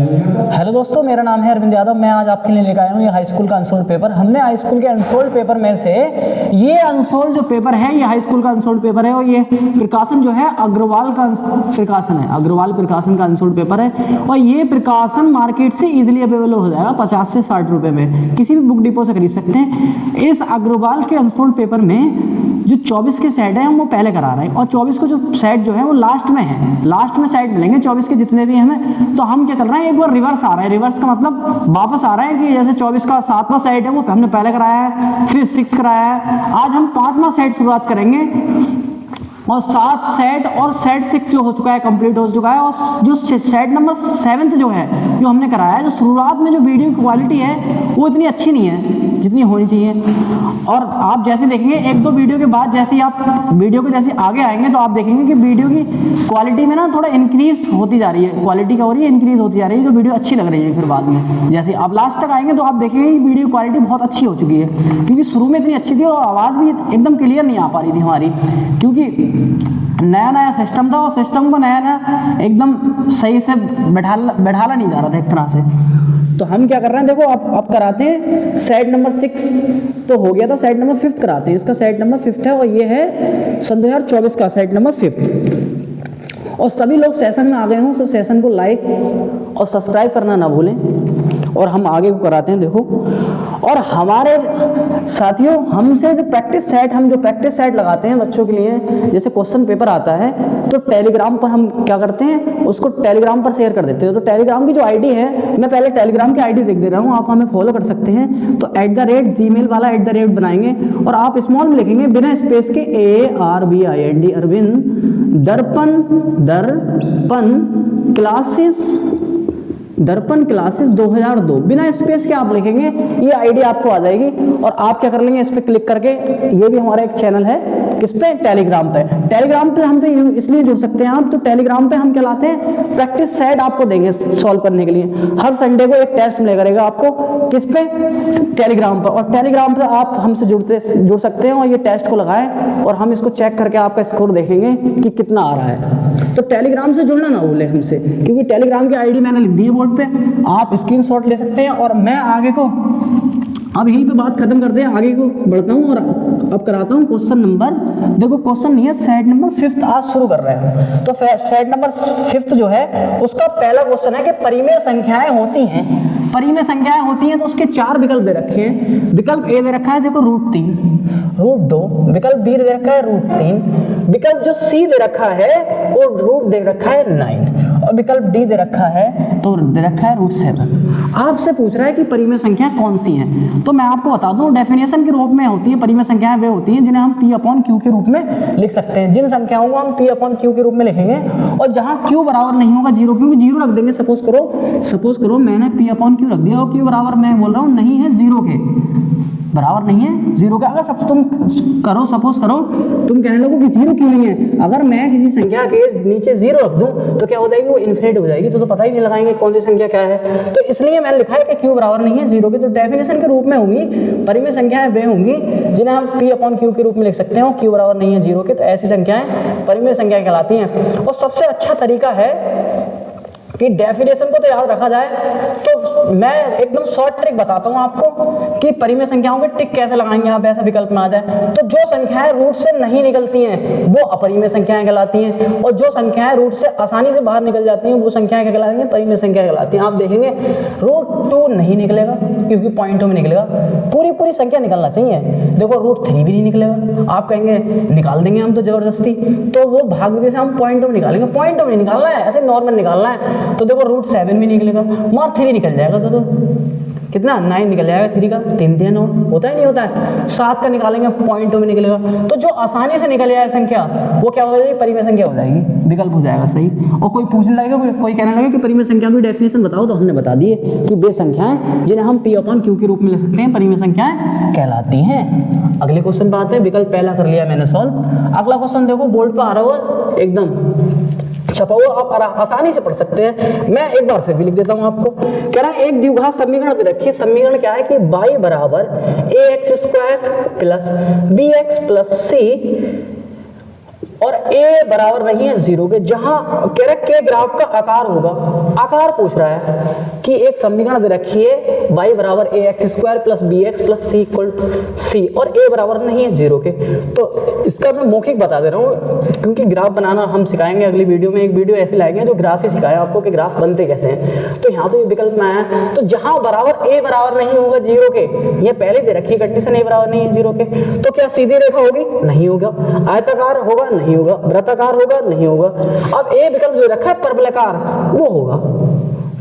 Hello दोस्तों, मेरा नाम है अरविंद यादव। मैं आज आपके लिए लेकर आया हूँ ये हाई स्कूल का अनसोल्ड पेपर। हमने हाई स्कूल के अनसोल्ड पेपर में से ये अनसोल्ड जो पेपर है, ये हाई स्कूल का अनसोल्ड पेपर है और ये प्रकाशन जो है अग्रवाल का प्रकाशन है, अग्रवाल प्रकाशन का अनसोल्ड पेपर है। और ये प्रकाशन मार्केट से इजिली अवेलेबल हो जाएगा 50 से 60 रुपये में, किसी भी बुक डिपो से खरीद सकते हैं। इस अग्रवाल के अनसोल्ड पेपर में जो 24 के सेट है हम वो पहले करा रहे हैं और 24 को जो सेट जो है वो लास्ट में है, लास्ट में सेट मिलेंगे 24 के जितने भी हमें। तो हम क्या चल रहा है, एक बार रिवर्स आ रहा है। रिवर्स का मतलब वापस आ रहा है कि जैसे 24 का 7वां सेट है वो हमने पहले कराया है, फिर 6 कराया है। आज हम 5वां सेट शुरुआत करेंगे और 7 सेट और सेट 6 जो हो चुका है, कंप्लीट हो चुका है। और जो सेट नंबर 7 जो है जो हमने कराया है, जो शुरुआत में जो वीडियो की क्वालिटी है वो इतनी अच्छी नहीं है जितनी होनी चाहिए। और आप जैसे देखेंगे 1-2 वीडियो के बाद जैसे ही आप वीडियो के जैसे आगे आएंगे तो आप देखेंगे कि वीडियो की क्वालिटी में ना थोड़ा इंक्रीज होती जा रही है, क्वालिटी क्या हो रही है, इंक्रीज होती जा रही है, जो वीडियो अच्छी लग रही है। फिर बाद में जैसे आप लास्ट तक आएंगे तो आप देखेंगे कि वीडियो क्वालिटी बहुत अच्छी हो चुकी है, क्योंकि शुरू में इतनी अच्छी थी और आवाज़ भी एकदम क्लियर नहीं आ पा रही थी हमारी, क्योंकि नया नया सिस्टम था और सिस्टम को नया नया एकदम सही से बैठाला नहीं जा रहा था एक तरह से। तो हम क्या कर रहे हैं, देखो आप कराते हैं सेट नंबर 6 तो हो गया था, सेट नंबर 5 कराते हैं। इसका सेट नंबर 5 है और ये है सन 2024 का सेट नंबर 5। और सभी लोग सेशन में आ गए हों तो सेशन को लाइक और सब्सक्राइब करना ना भूलें। और हम आगे को कराते हैं, देखो। और हमारे साथियों, हमसे जो प्रैक्टिस सेट लगाते हैं बच्चों के लिए, जैसे क्वेश्चन पेपर आता है तो टेलीग्राम पर हम क्या करते हैं, उसको टेलीग्राम पर शेयर कर देते हैं। तो टेलीग्राम की जो आईडी है, मैं पहले टेलीग्राम की आईडी लिख दे रहा हूँ, आप हमें फॉलो कर सकते हैं। तो @gmail वाला @ बनाएंगे और आप स्मॉल में लिखेंगे बिना स्पेस के ARBIND अरविंद दर्पण क्लासेस 2002 बिना स्पेस के आप लिखेंगे, ये आईडी आपको आ जाएगी। और आप क्या कर लेंगे, इस पर क्लिक करके, ये भी हमारा एक चैनल है, किस पे, टेलीग्राम पे। टेलीग्राम पे हम तो इसलिए जुड़ सकते हैं आप, तो टेलीग्राम पे हम क्या लाते हैं, प्रैक्टिस सेट आपको देंगे सॉल्व करने के लिए। हर संडे को एक टेस्ट मिलेगा करेगा आपको, किस पे, टेलीग्राम पर। और टेलीग्राम पे आप हमसे जुड़ सकते हैं और ये टेस्ट को लगाएं और हम इसको चेक करके आपका स्कोर देखेंगे कि कितना आ रहा है। तो टेलीग्राम से जुड़ना ना भूलें हमसे, क्योंकि टेलीग्राम की आईडी मैंने लिख दी है बोर्ड पे, आप स्क्रीनशॉट ले सकते हैं। और मैं आगे को अब यहीं पे बात खत्म करते हैं, आगे को बढ़ता हूँ और अब कराता हूँ क्वेश्चन नंबर, देखो क्वेश्चन नहीं है, सेट नंबर 5 आज शुरू कर रहे हैं। तो सेट नंबर 5 जो है उसका पहला क्वेश्चन है कि परिमेय संख्याएं होती हैं, परिमेय संख्याएं होती हैं तो उसके 4 विकल्प दे रखे हैं। विकल्प ए दे रखा है, देखो √3, √2, विकल्प बी दे रखा है √3, विकल्प जो सी दे रखा है वो रूट दे रखा है 9 और विकल्प डी दे रखा है तो दे रखा है √7। आपसे पूछ रहा है कि परिमेय संख्या कौन सी हैं, तो मैं आपको बता दूं, डेफिनेशन के रूप में होती है परिमेय संख्याएं वे होती हैं जिन्हें हम P/Q के रूप में लिख सकते हैं। जिन संख्याओं को हम P/Q के रूप में लिखेंगे और जहां Q बराबर नहीं होगा 0, क्योंकि 0 रख देंगे, सपोज करो मैंने P/Q रख दिया और Q बराबर मैं बोल रहा हूँ नहीं है 0 के, बराबर नहीं है 0 का। अगर तुम करो, सपोज करो तुम कहने लगो कि 0 क्यों नहीं है, अगर मैं किसी संख्या के नीचे 0 रख दूं तो क्या हो जाएगी, वो इन्फिनिट हो जाएगी, तो पता ही नहीं लगाएंगे कौन सी संख्या क्या है। तो इसलिए मैंने लिखा है कि Q बराबर नहीं है 0 के। तो डेफिनेशन के रूप में होंगी परिमेय संख्याएं वे होंगी जिन्हें हम P/Q के रूप में लिख सकते हैं और Q बराबर नहीं है 0 के, तो ऐसी संख्याएं परिमेय संख्याएं कहलाती हैं। और सबसे अच्छा तरीका है कि डेफिनेशन को तो याद रखा जाए, तो मैं एकदम शॉर्ट ट्रिक बताता हूँ आपको कि परिमेय संख्याओं के टिक कैसे लगाएंगे आप ऐसा विकल्प में आ जाए। तो जो संख्याएं रूट से नहीं निकलती हैं वो अपरिमेय संख्याएं कहलाती हैं, और जो संख्याएं रूट से आसानी से बाहर निकल जाती हैं वो संख्याएं क्या कहलाती हैं, परिमेय संख्याएं कहलाती हैं। आप देखेंगे √2 नहीं निकलेगा क्योंकि पॉइंटों में निकलेगा, पूरी संख्या निकलना चाहिए। देखो √3 भी नहीं निकलेगा, आप कहेंगे निकाल देंगे हम तो जबरदस्ती, तो वो भाग विधि से हम पॉइंटों में निकालेंगे, पॉइंटों में निकालना है, ऐसे नॉर्मल निकालना है। तो देखो √7 भी निकलेगा, मार 3 निकल जाएगा, तो कितना 9 निकल जाएगा, 3 का 3 होता है, नहीं होता है। 7 का निकालेंगे पॉइंटों में निकलेगा। तो जो आसानी से निकल जाए संख्या वो क्या हो जाएगी, परिमेय संख्या हो जाएगी, विकल्प हो जाएगा सही। और कोई पूछने लगेगा, कोई कहने लगे कि परिमेय संख्या की डेफिनेशन बताओ, तो हमने बता दिए कि वे संख्याएं जिन्हें हम P/Q के रूप में लिख सकते हैं परिमेय संख्याएं कहलाती हैं। अगले क्वेश्चन पे आते हैं। विकल्प पहला कर लिया मैंने सॉल्व। अगला क्वेश्चन देखो बोर्ड पर आ रहा हुआ, एकदम छपा हुआ, आप आसानी से पढ़ सकते हैं। मैं एक बार फिर भी लिख देता हूं आपको। कह रहा है एक द्विघात समीकरण दे रखिए। समीकरण क्या है कि y बराबर ax² plus bx plus c और a बराबर नहीं है 0 के, जहां कह रहा है के ग्राफ का आकार होगा आकार पूछ रहा है कि एक समीकरण दे रखी है y बराबर ax² plus bx plus c equal c और a बराबर नहीं है 0 के। तो इसका मैं मौखिक बता दे रहा हूँ, क्योंकि ग्राफ बनाना हम सिखाएंगे अगली वीडियो में। एक वीडियो ऐसे लाएंगे जो ग्राफ ही सिखाए आपको कि ग्राफ बनते कैसे हैं। तो यहाँ तो ये विकल्प में आया, तो जहाँ बराबर a बराबर नहीं होगा 0 के, ये पहले दे रखी है कंडीशन a बराबर नहीं है 0 के, तो क्या सीधी रेखा होगी? नहीं होगा। आयताकार होगा? नहीं होगा। वृत्ताकार होगा? नहीं होगा। अब a विकल्प जो रखा है परवलयाकार, वो होगा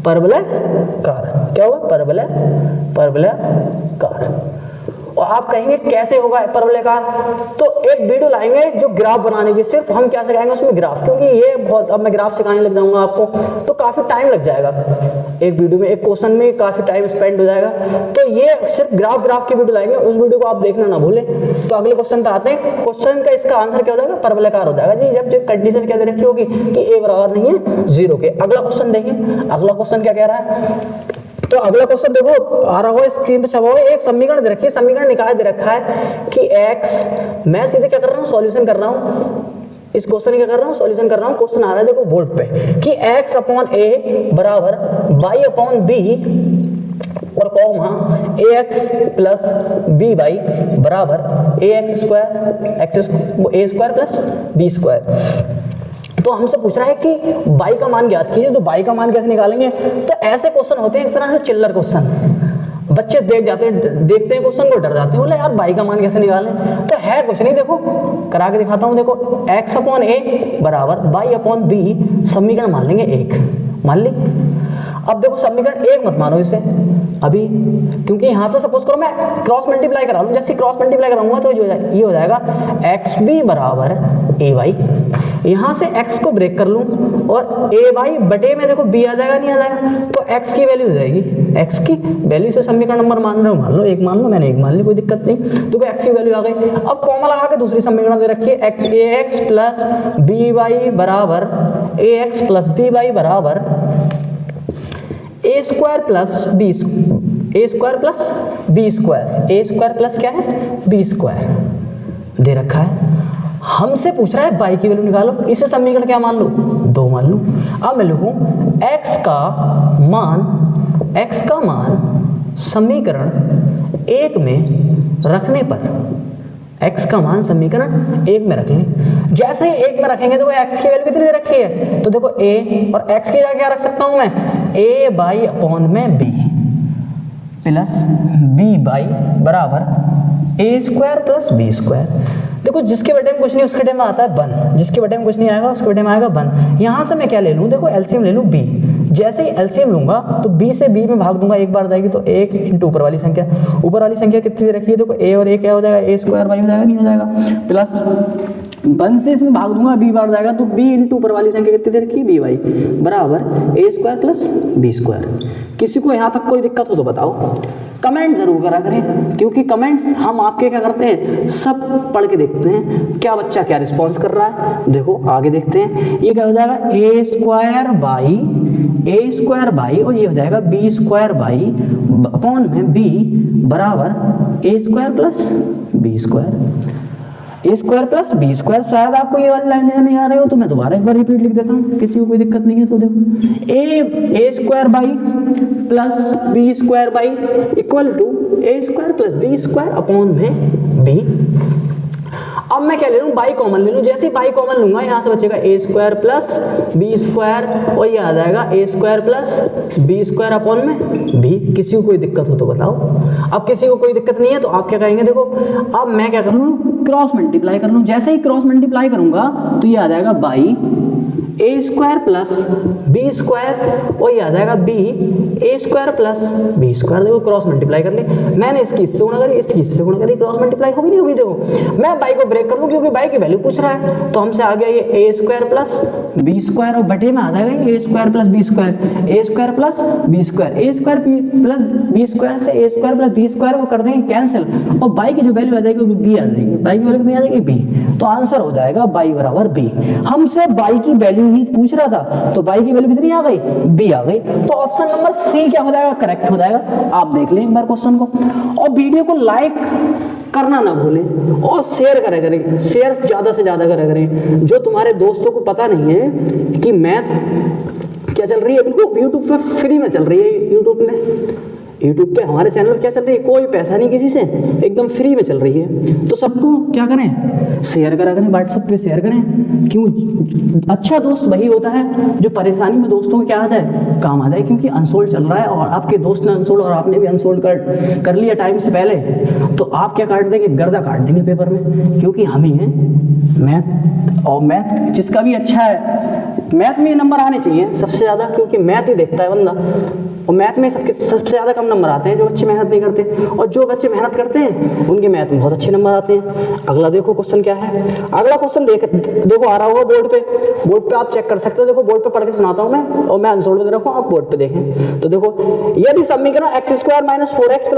परवलयाकार। क्या होगा? परवलयाकार। और आप कहेंगे कैसे होगा परवलयाकार? तो एक वीडियो लाएंगे जो ग्राफ बनाने की, सिर्फ हम क्या सिखाएंगे उसमें ग्राफ, क्योंकि ये बहुत, अब मैं ग्राफ सिखाने लग जाऊंगा आपको तो काफी टाइम लग जाएगा एक वीडियो में, एक क्वेश्चन में काफी टाइम स्पेंड हो जाएगा। तो ये सिर्फ ग्राफ की वीडियो लाएंगे, उस वीडियो को आप देखना ना भूलें। तो अगले क्वेश्चन पे आते हैं। क्वेश्चन का इसका आंसर क्या हो जाएगा? परवलयाकार हो जाएगा जी, जब कंडीशन क्या दे रखी होगी कि a बराबर नहीं है 0 के। अगला क्वेश्चन देखिए, अगला क्वेश्चन क्या कह रहा है। तो अगला क्वेश्चन देखो आ रहा हो स्क्रीन पे छपा हुआ है, एक समीकरण दे रखी है, समीकरण निकाय दे रखा है कि x, मैं सीधे क्या कर रहा हूँ, सॉल्यूशन कर रहा हूँ इस क्वेश्चन की, क्या कर रहा हूँ, सॉल्यूशन कर रहा हूँ। क्वेश्चन आ रहा है देखो बोर्ड पे कि x अपॉन a बराबर y अपॉन b और comma ax plus b y बराबर ax square plus b square. तो हमसे पूछ रहा है कि y का मान ज्ञात कीजिए। तो y का मान कैसे निकालेंगे? तो ऐसे क्वेश्चन होते हैं एक तरह से चिल्लर क्वेश्चन, बच्चे देखते हैं क्वेश्चन को, डर जाते हैं, बोले यार y का मान कैसे निकालें। तो है कुछ नहीं, देखो करा के दिखाता हूँ। देखो x अपॉन a बराबर y अपॉन b, समीकरण मान लेंगे 1, मान ली। अब देखो समीकरण 1 मत मानो इसे अभी, क्योंकि यहां से सपोज करो मैं क्रॉस मल्टीप्लाई करा लूं, जैसे क्रॉस मल्टीप्लाई कराऊंगा तो ये हो जाएगा xb बराबर ay। यहां से x को ब्रेक कर लूं और ay बटे में देखो b आ जाएगा, नहीं आ जाएगा, तो x की वैल्यू हो जाएगी, x की वैल्यू से समीकरण नंबर मान रहे हो, मान लो 1 मान लो, मैंने 1 मान ली, कोई दिक्कत नहीं। तो x की वैल्यू आ गई। अब कॉमा लगा के दूसरी समीकरण दे रखी है ax प्लस by बराबर ax प्लस by बराबर a square plus b square plus क्या है, b स्क्वायर दे रखा है। हमसे पूछ रहा है y की वैल्यू निकालो, इसे समीकरण क्या मान लो, 2 मान लो। अब मैं लिखूं x का मान समीकरण 1 में रखने पर, x का मान समीकरण 1 में रख लें। जैसे ही 1 में रखेंगे तो x की वैल्यू कितनी दे रखी है, तो देखो a और x की जगह क्या रख सकता हूं मैं, a बाई अपॉन में b प्लस b बाई बराबर a square plus b square. देखो जिसके बटे में कुछ नहीं उसके बटे में आता है 1, जिसके बटे में कुछ नहीं आएगा उसके बटे में आएगा 1। यहां से मैं क्या ले लूं, देखो एलसीएम ले लूं b। जैसे ही एलसीएम लूंगा तो b से b में भाग दूंगा, एक बार जाएगी तो 1 इंटू ऊपर वाली संख्या कितनी दे रखी है, देखो a और a क्या हो जाएगा, a स्क्वायर बाई हो जाएगा, नहीं हो जाएगा, प्लस 1 से इसमें भाग दूंगा, b बार जाएगा तो b इंटू ऊपर वाली संख्या कितनी दे रखी है, b वाई बराबर a square plus b square. किसी को यहाँ तक कोई दिक्कत हो तो बताओ, कमेंट जरूर करा करें, क्योंकि कमेंट्स हम आपके क्या करते हैं, सब पढ़ के देखते हैं क्या बच्चा क्या रिस्पॉन्स कर रहा है। देखो आगे देखते हैं, ये क्या हो जाएगा, a स्क्वायर बाई और ये हो जाएगा b स्क्वायर बाई अपॉन में b बराबर a square plus b square, a square plus b square. शायद आपको ये वाली लाइन नहीं आ रही हो तो मैं दोबारा एक बार रिपीट लिख देता हूँ, किसी को कोई दिक्कत नहीं है। तो देखो a square by plus b square by equal to a square plus b square upon में b। अब मैं क्या ले लूं, बाई कॉमन ले लूं। जैसे ही बाई कॉमन लूंगा यहाँ से बचेगा a square plus b square और ये आ जाएगा a square plus b square upon में b। किसी को कोई दिक्कत हो तो बताओ। अब किसी को कोई दिक्कत नहीं है तो आप क्या कहेंगे, देखो अब मैं क्या कर लूं, क्रॉस मल्टीप्लाई कर लूं। जैसे ही क्रॉस मल्टीप्लाई करूंगा तो ये आ जाएगा by a square plus b square और ये आ जाएगा b a square plus b square. देखो क्रॉस मल्टीप्लाई कर ले, मैंने इसकी इससे गुणा करी, इसकी इससे गुणा करी, क्रॉस मल्टीप्लाई होगी नहीं होगी। देखो मैं बाई को ब्रेक कर लूं क्योंकि बाई की वैल्यू पूछ रहा है, तो हमसे आ गया ये a square plus b square और बटे में आ जाएगा ये a square plus b square, a square plus b square, a square plus b square से a square plus b square को कर देंगे कैंसिल और बाई की जो वैल्यू आ जाएगी वो b आ जाएगी, बाई की वैल्यू कितनी आ जाएगी b। तो आंसर हो जाएगा बाई बराबर b। हमसे बाई की वैल्यू ही पूछ रहा था तो बाई की वैल्यू कितनी आ गई, b आ गई। तो ऑप्शन नंबर सी क्या हो जाएगा, करेक्ट हो जाएगा। आप देख लें एक बार क्वेश्चन को और वीडियो को लाइक करना ना भूलें और शेयर करें करें, शेयर ज्यादा से ज्यादा करें करें। जो तुम्हारे दोस्तों को पता नहीं है कि मैथ क्या चल रही है, बिल्कुल यूट्यूब पे फ्री में चल रही है। यूट्यूब पे हमारे चैनल पर क्या चल रही है, कोई पैसा नहीं किसी से, एकदम फ्री में चल रही है। तो सबको क्या करें, शेयर करा करें, व्हाट्सएप पे शेयर करें। क्यों, अच्छा दोस्त वही होता है जो परेशानी में दोस्तों को क्या आ जाए, काम आ जाए। क्योंकि अनसोल्ड चल रहा है और आपके दोस्त ने अनसोल्ड और आपने भी अनसोल्ड कर लिया टाइम से पहले, तो आप क्या काट देंगे, गर्दा काट देंगे पेपर में। क्योंकि हम ही हैं मैथ, और मैथ जिसका भी अच्छा है, मैथ में नंबर आने चाहिए सबसे ज़्यादा, क्योंकि मैथ ही देखता है बंदा। और मैथ में सबसे ज़्यादा कम नंबर आते हैं जो बच्चे मेहनत नहीं करते, और जो बच्चे मेहनत करते हैं उनके मैथ में बहुत अच्छे नंबर आते हैं। अगला देखो क्वेश्चन क्या है, अगला क्वेश्चन देखो आ रहा होगा बोर्ड पे आप चेक कर सकते हो। देखो बोर्ड पे पढ़ के सुनाता हूँ मैं, और मैं आंसर दे रखा हूँ, आप बोर्ड पे देखें। तो देखो, यदि समीकरण x² - 4x + a =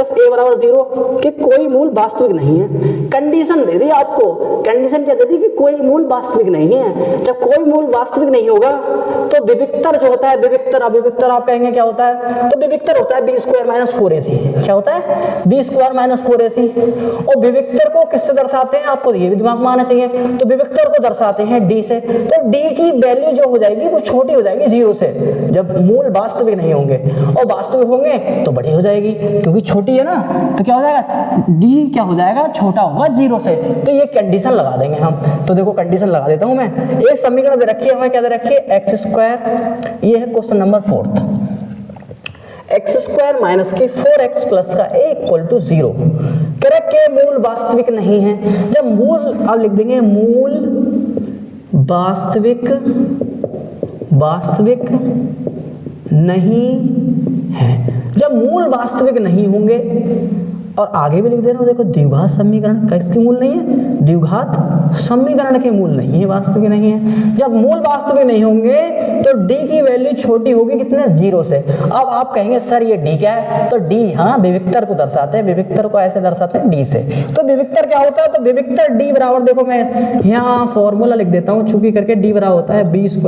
0 के कोई मूल वास्तविक नहीं है। कंडीशन दे दी आपको, कंडीशन क्या दे दी कि कोई मूल वास्तविक नहीं है। जब कोई मूल वास्तविक नहीं होगा तो विविक्तर जो होता है, विविक्तर आप कहेंगे क्या होता है, तो विविक्तर होता है b² - 4ac। क्या होता है, b² - 4ac। और विविक्तर को किससे दर्शाते हैं, आपको ये भी दिमाग में आना चाहिए। तो विविक्तर को दर्शाते हैं d से। तो d की वैल्यू जो हो जाएगी वो छोटी हो जाएगी 0 से, जब मूल वास्तविक नहीं होंगे। और वास्तविक होंगे तो बड़ी हो जाएगी, क्योंकि छोटी है ना, तो क्या हो जाएगा, d क्या हो जाएगा, छोटा होगा 0 से। तो ये कंडीशन लगा देंगे हम। तो देखो कंडीशन लगा देता हूं मैं। एक समीकरण दे रखी है हमें, क्या दे रखी है, x²। ये है क्वेश्चन नंबर 4, x² - 4x + का a = 0। करें के मूल वास्तविक नहीं है। जब मूल आप लिख देंगे, मूल वास्तविक नहीं है। जब मूल वास्तविक नहीं होंगे, और आगे भी लिख दे रहा हूं, देखो द्विघात समीकरण किसके मूल नहीं है, द्विघात समीकरण के मूल नहीं है, वास्तविक नहीं है। जब मूल वास्तविक नहीं होंगे तो d की वैल्यू छोटी होगी कितने, 0 से। अब आप कहेंगे सर ये d क्या है, तो d हाँ विविक्तर को दर्शाते हैं, विविक्तर को ऐसे दर्शाते हैं d से। तो विविक्तर क्या होता है, तो विविक्तर d बराबर, देखो मैं यहाँ फॉर्मूला लिख देता हूँ चूंकि करके, d बराबर होता है b² -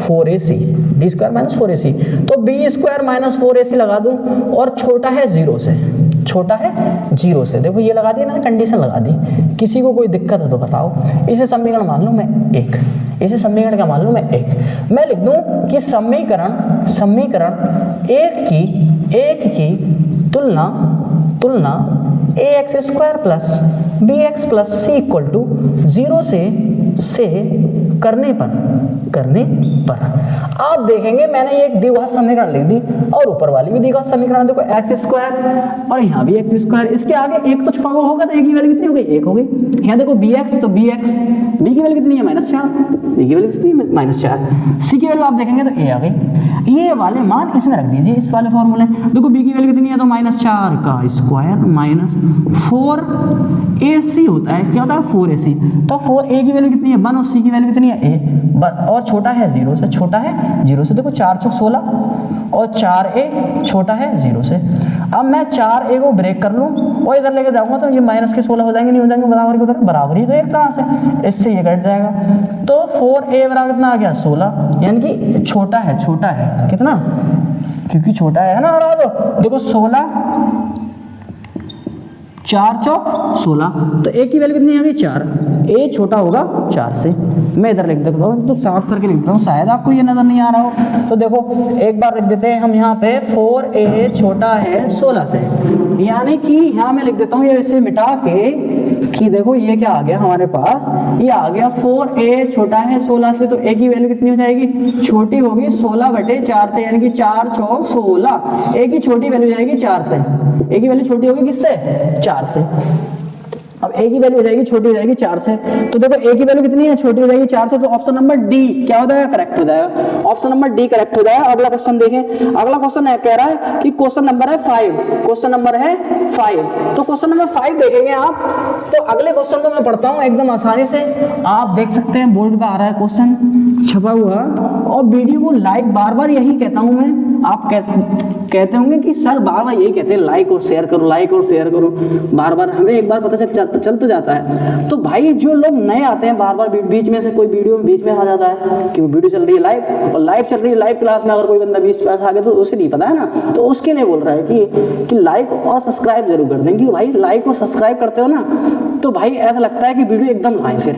4ac, d² - 4ac। तो b² - 4ac लगा दूं, और छोटा है 0 से, छोटा है 0 से। देखो ये लगा दी मैंने, कंडीशन लगा दी। किसी को कोई दिक्कत हो तो बताओ। इसे समीकरण मान लो मैं 1, इसे समीकरण का मान लो मैं 1। मैं लिख दूं कि समीकरण 1 की तुलना ax² + bx + c = 0 से करने पर आप देखेंगे मैंने एक द्विघात समीकरण लिख दी, और ऊपर वाली भी द्विघात समीकरण, देखो x² और यहाँ भी x²। इसके आगे एक तो छुपा हुआ होगा, तो a की वैल्यू कितनी हो गई, 1 हो गई। यहाँ देखो bx, तो bx, b की वैल्यू कितनी है, -4, b की वैल्यू कितनी है, -4, c की वैल्यू आप देखेंगे तो a आ गई। ये वाले मान इसमें रख दीजिए, इस वाले फॉर्मूले। देखो b की वैल्यू कितनी है, तो -4 का स्क्वायर -4ac होता है। क्या होता है, 4ac। तो 4a की वैल्यू कितनी है, 1, और c की वैल्यू कितनी है, a, और छोटा है 0 से, छोटा है 0 से। देखो 4 × 16, और 4a छोटा है 0 से। अब मैं 4a को ब्रेक कर लूँ और इधर लेके जाऊंगा, तो ये माइनस के 16 हो जाएंगे, नहीं हो जाएंगे बराबर के उधर, बराबर ही तो एक तरह से, इससे ये कट जाएगा। तो 4a बराबर कितना आ गया, 16, यानी कि छोटा है कितना, क्योंकि छोटा है ना। तो देखो 16, 4 चौक 16, तो a की वैल्यू कितनी आ गई, 4। a छोटा होगा 4 से। मैं इधर लिख देता हूँ, तो साफ करके लिखता हूँ, शायद आपको ये नजर नहीं आ रहा हो। तो देखो एक बार लिख देते हैं हम यहाँ पे, 4a छोटा है 16 से, यानी कि यहाँ मैं लिख देता हूँ ये इसे मिटा के, कि देखो ये क्या आ गया हमारे पास, ये आ गया 4a छोटा है 16 से। तो a की वैल्यू कितनी हो जाएगी, छोटी होगी 16/4 से, यानी कि 4 चौक 16। a की छोटी वैल्यू जाएगी 4 से, a की वैल्यू छोटी होगी किससे, 4 से। अब a की वैल्यू हो जाएगी, छोटी हो जाएगी 4 से। तो देखो a की वैल्यू कितनी है, छोटी हो जाएगी 4 से। तो ऑप्शन नंबर डी क्या हो जाएगा, करेक्ट हो जाएगा। ऑप्शन नंबर डी करेक्ट हो जाएगा। अगला क्वेश्चन देखें। अगला क्वेश्चन है, कह रहा है कि क्वेश्चन नंबर है 5, क्वेश्चन नंबर है 5। तो क्वेश्चन नंबर 5 देखेंगे आप। तो अगले क्वेश्चन को मैं पढ़ता हूँ एकदम आसानी से, आप देख सकते हैं बोर्ड पे आ रहा है क्वेश्चन छपा हुआ। और वीडियो को लाइक, बार बार यही कहता हूँ मैं, आप कहते होंगे कि सर बार बार यही कहते हैं लाइक और शेयर करो, लाइक और शेयर करो, बार बार हमें एक बार पता चल तो जाता है। तो भाई जो लोग नए आते हैं, बार बार बीच में से कोई वीडियो बीच में आ जाता है कि वो वीडियो चल रही है लाइव, और लाइव चल रही है, लाइव क्लास में अगर कोई बंदा 20 पास आ गया तो उसे नहीं पता है ना, तो उसके लिए बोल रहा है कि लाइक और सब्सक्राइब जरूर कर दें। क्योंकि भाई लाइक और सब्सक्राइब करते हो ना, तो भाई ऐसा लगता है कि वीडियो एकदम लाएं फिर,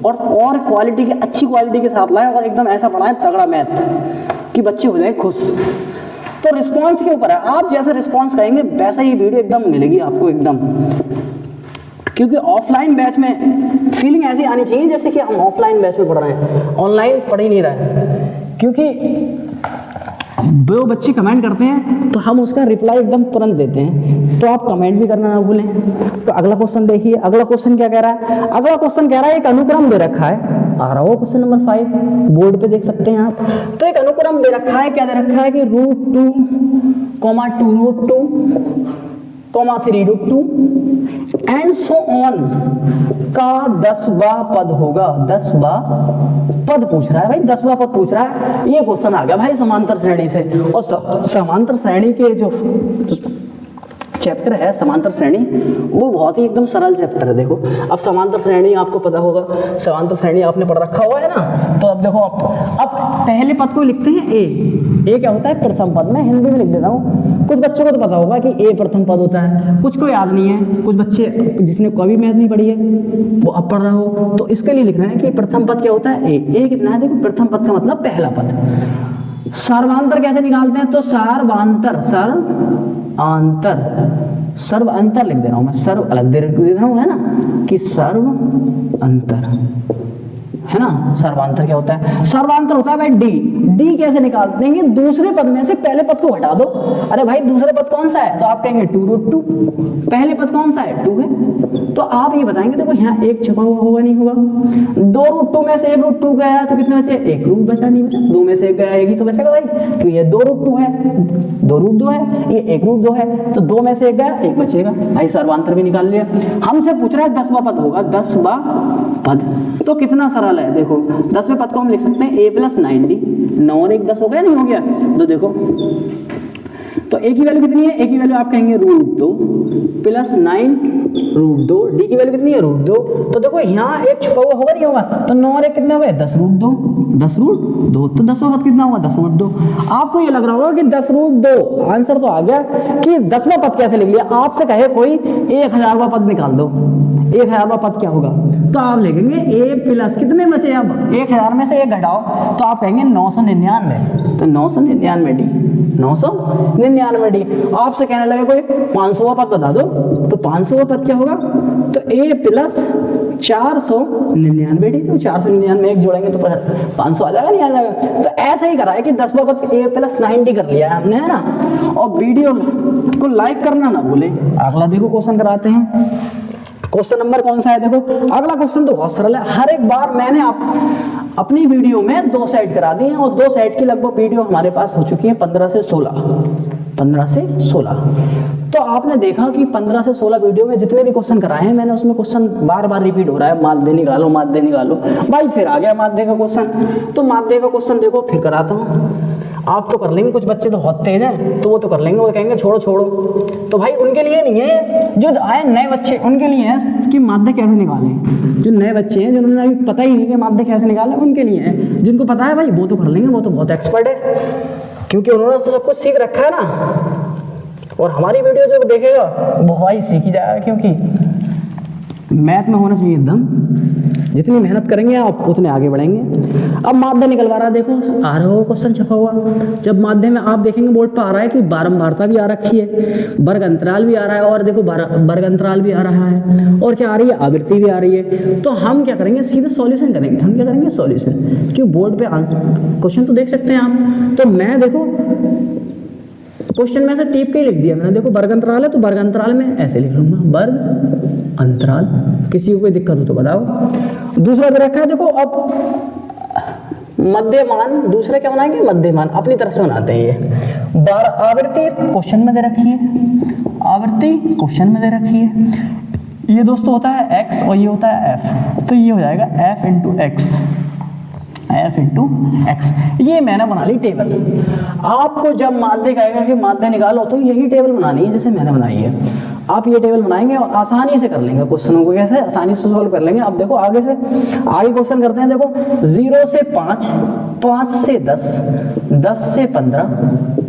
और क्वालिटी की, अच्छी क्वालिटी के साथ लाएं, और एकदम ऐसा पढ़ाएं तगड़ा मैथ। कि बच्चे हो जाए खुश। तो रिस्पॉन्स के ऊपर है, आप जैसा रिस्पॉन्स करेंगे वैसा ही वीडियो एकदम मिलेगी आपको एकदम। क्योंकि ऑफलाइन बैच में फीलिंग ऐसी आनी चाहिए जैसे कि हम ऑफलाइन बैच में पढ़ रहे हैं, ऑनलाइन पढ़ ही नहीं रहे हैं। क्योंकि वो बच्चे कमेंट करते हैं तो हम उसका रिप्लाई एकदम तुरंत देते हैं, तो आप कमेंट भी करना ना भूलें। तो अगला क्वेश्चन देखिए, अगला क्वेश्चन क्या कह रहा है? अगला क्वेश्चन कह रहा है एक अनुक्रम दे रखा है, आ रहा हो क्वेश्चन नंबर 5 बोर्ड पे देख सकते हैं आप। तो एक अनुक्रम दे रखा है, क्या दे रखा है कि √2, 2√2, 3√2 एंड सो ऑन का 10वां पद होगा। 10वां पद पूछ रहा है भाई, 10वां पद पूछ रहा है। ये क्वेश्चन आ गया भाई समांतर श्रेणी से। और समांतर श्रेणी के जो चैप्टर है समांतर श्रेणी, वो बहुत ही एकदम सरल चैप्टर है। देखो अब समांतर श्रेणी आपको पता होगा, समांतर श्रेणी आपने पढ़ रखा हुआ है ना। तो अब देखो अब पहले पद को लिखते हैं ए क्या होता है? प्रथम पद। मैं हिंदी में लिख देता हूँ, कुछ बच्चों को तो पता होगा कि ए प्रथम पद होता है, कुछ को याद नहीं है। कुछ बच्चे जिसने कभी मैथ नहीं पढ़ी है वो अब पढ़ रहा हो, तो इसके लिए लिख रहे हैं कि प्रथम पद क्या होता है? ए कितना है? देखो प्रथम पद का मतलब पहला पद। सर्वांतर कैसे निकालते हैं? तो सर्व अंतर लिख दे रहा हूं मैं, सर्व अलग दे रहा हूं, है ना, कि सर्व अंतर, है ना। सर्वांतर क्या होता है? सर्वांतर होता है भाई डी कैसे निकालते हैं? दूसरे पद में से पहले पद को हटा दो। अरे भाई दूसरे पद कौन सा है? तो आप कहेंगे 2√2। पहले पद कौन सा है? 2 है। तो आप ये बताएंगे देखो यहाँ एक छुपा हुआ होगा, नहीं होगा। 2√2 में से 1√2 गया तो कितने बचे? 1 रूट बचा, नहीं बचा। 2 में से 1 गया, 1 ही तो बचेगा भाई, क्योंकि ये 2√2 है, 2√2 है, ये 1√2 है, तो 2 में से 1 गया, 1 बचेगा भाई। सर्वांतर भी निकाल लिया। हमसे पूछ रहा है 10वां पद होगा, 10वां पद। तो कितना सरल है, देखो 10वें पद को हम लिख सकते हैं a + 9d। 9 और 1 10 हो गया, नहीं हो गया? तो देखो तो a की वैल्यू कितनी है? a की वैल्यू आप कहेंगे √2 + 9√2। d की वैल्यू कितनी है? √2। तो देखो यहाँ एक छुपा हुआ होगा, नहीं होगा? तो 9 और 1 कितने हो गए? 10√2। 10√2 तो 10वां पद कितना होगा? 10√2। आपको ये लग रहा होगा कि 10√2 आंसर तो आ गया, कि 10वां पद कैसे लिख लिया। आपसे कहे कोई 1000वां पद निकाल दो, 1000वां पद क्या होगा? तो आप लिखेंगे a प्लस कितने बचे? अब 1000 में से 1 घटाओ तो आप कहेंगे 999। तो 999d, 999d। आपसे कहने लगे कोई 500वां पद बता दो, तो 500वां पद क्या होगा? तो a + 499d। तो 499 1 जोड़ेंगे तो 500 आ जाएगा, नहीं आ जाएगा? तो ऐसे ही करा है कि 10वां पद a + 9d कर लिया है हमने, है ना। और वीडियो को लाइक करना ना भूलें। अगला देखो क्वेश्चन कराते हैं। क्वेश्चन नंबर कौन सा है? देखो अगला क्वेश्चन तो बहुत सरल है। हर एक बार मैंने अपनी वीडियो में 2 सेट करा दी हैं, और 2 सेट की लगभग वीडियो हमारे पास हो चुकी है 15 से 16। तो आपने देखा कि 15 से 16 वीडियो में जितने भी क्वेश्चन कराए हैं मैंने, उसमें क्वेश्चन बार बार रिपीट हो रहा है, माध्य निकालो भाई। फिर आ गया माध्य का क्वेश्चन। तो माध्य का क्वेश्चन देखो फिर कराता हूँ। आप तो कर लेंगे, कुछ बच्चे तो बहुत तेज हैं तो वो तो कर लेंगे, वो कहेंगे छोड़ो। तो भाई उनके लिए नहीं है, जो आए नए बच्चे उनके लिए है कि माध्य कैसे निकालें। जो नए बच्चे हैं जिन्होंने अभी पता ही नहीं कि माध्य कैसे निकालें, उनके लिए है। जिनको पता है भाई वो तो कर लेंगे, वो तो बहुत एक्सपर्ट है, क्योंकि उन्होंने तो सब कुछ सीख रखा है ना। और हमारी वीडियो जो देखेगा वो भाई सीख ही जाएगा, क्योंकि मैथ में होना चाहिए दम। जितनी मेहनत करेंगे आप उतने आगे बढ़ेंगे। अब माध्य निकलवा रहा है, देखो आ रहा हो क्वेश्चन छपा हुआ। जब माध्य में आप देखेंगे बोर्ड पर आ रहा है कि बारंबारता भी आ रखी है, वर्ग अंतराल भी आ रहा है, और देखो वर्ग अंतराल भी आ रहा है, और क्या आ रही है? आवृत्ति भी आ रही है। तो हम क्या करेंगे? सीधे सॉल्यूशन करेंगे। हम क्या करेंगे? सॉल्यूशन। क्यों? बोर्ड पे आंसर क्वेश्चन तो देख सकते हैं आप। तो मैं देखो क्वेश्चन में से टिप के ही लिख दिया मैंने। देखो वर्ग अंतराल है तो वर्ग अंतराल में ऐसे लिख लूंगा, वर्ग अंतराल। किसी को कोई दिक्कत हो तो बताओ। दूसरा दे रखा है, देखो अब मध्यमान। दूसरा क्या बनाएंगे? मध्यमान। अपनी तरफ से बनाते हैं ये। आवृत्ति क्वेश्चन में दे रखी है, आवृत्ति क्वेश्चन में दे रखी है। ये दोस्तों होता है x और ये होता है f। तो ये हो जाएगा f × x। ये मैंने बना ली टेबल। आपको जब माध्य कहेगा कि माध्य निकालो तो यही टेबल बनानी है जैसे मैंने बनाई है। आप ये टेबल बनाएंगे और आसानी से कर लेंगे क्वेश्चनों को। कैसे? आसानी से सॉल्व कर लेंगे। आप देखो आगे क्वेश्चन करते हैं। देखो 0 से 5, 5 से 10, 10 से 15,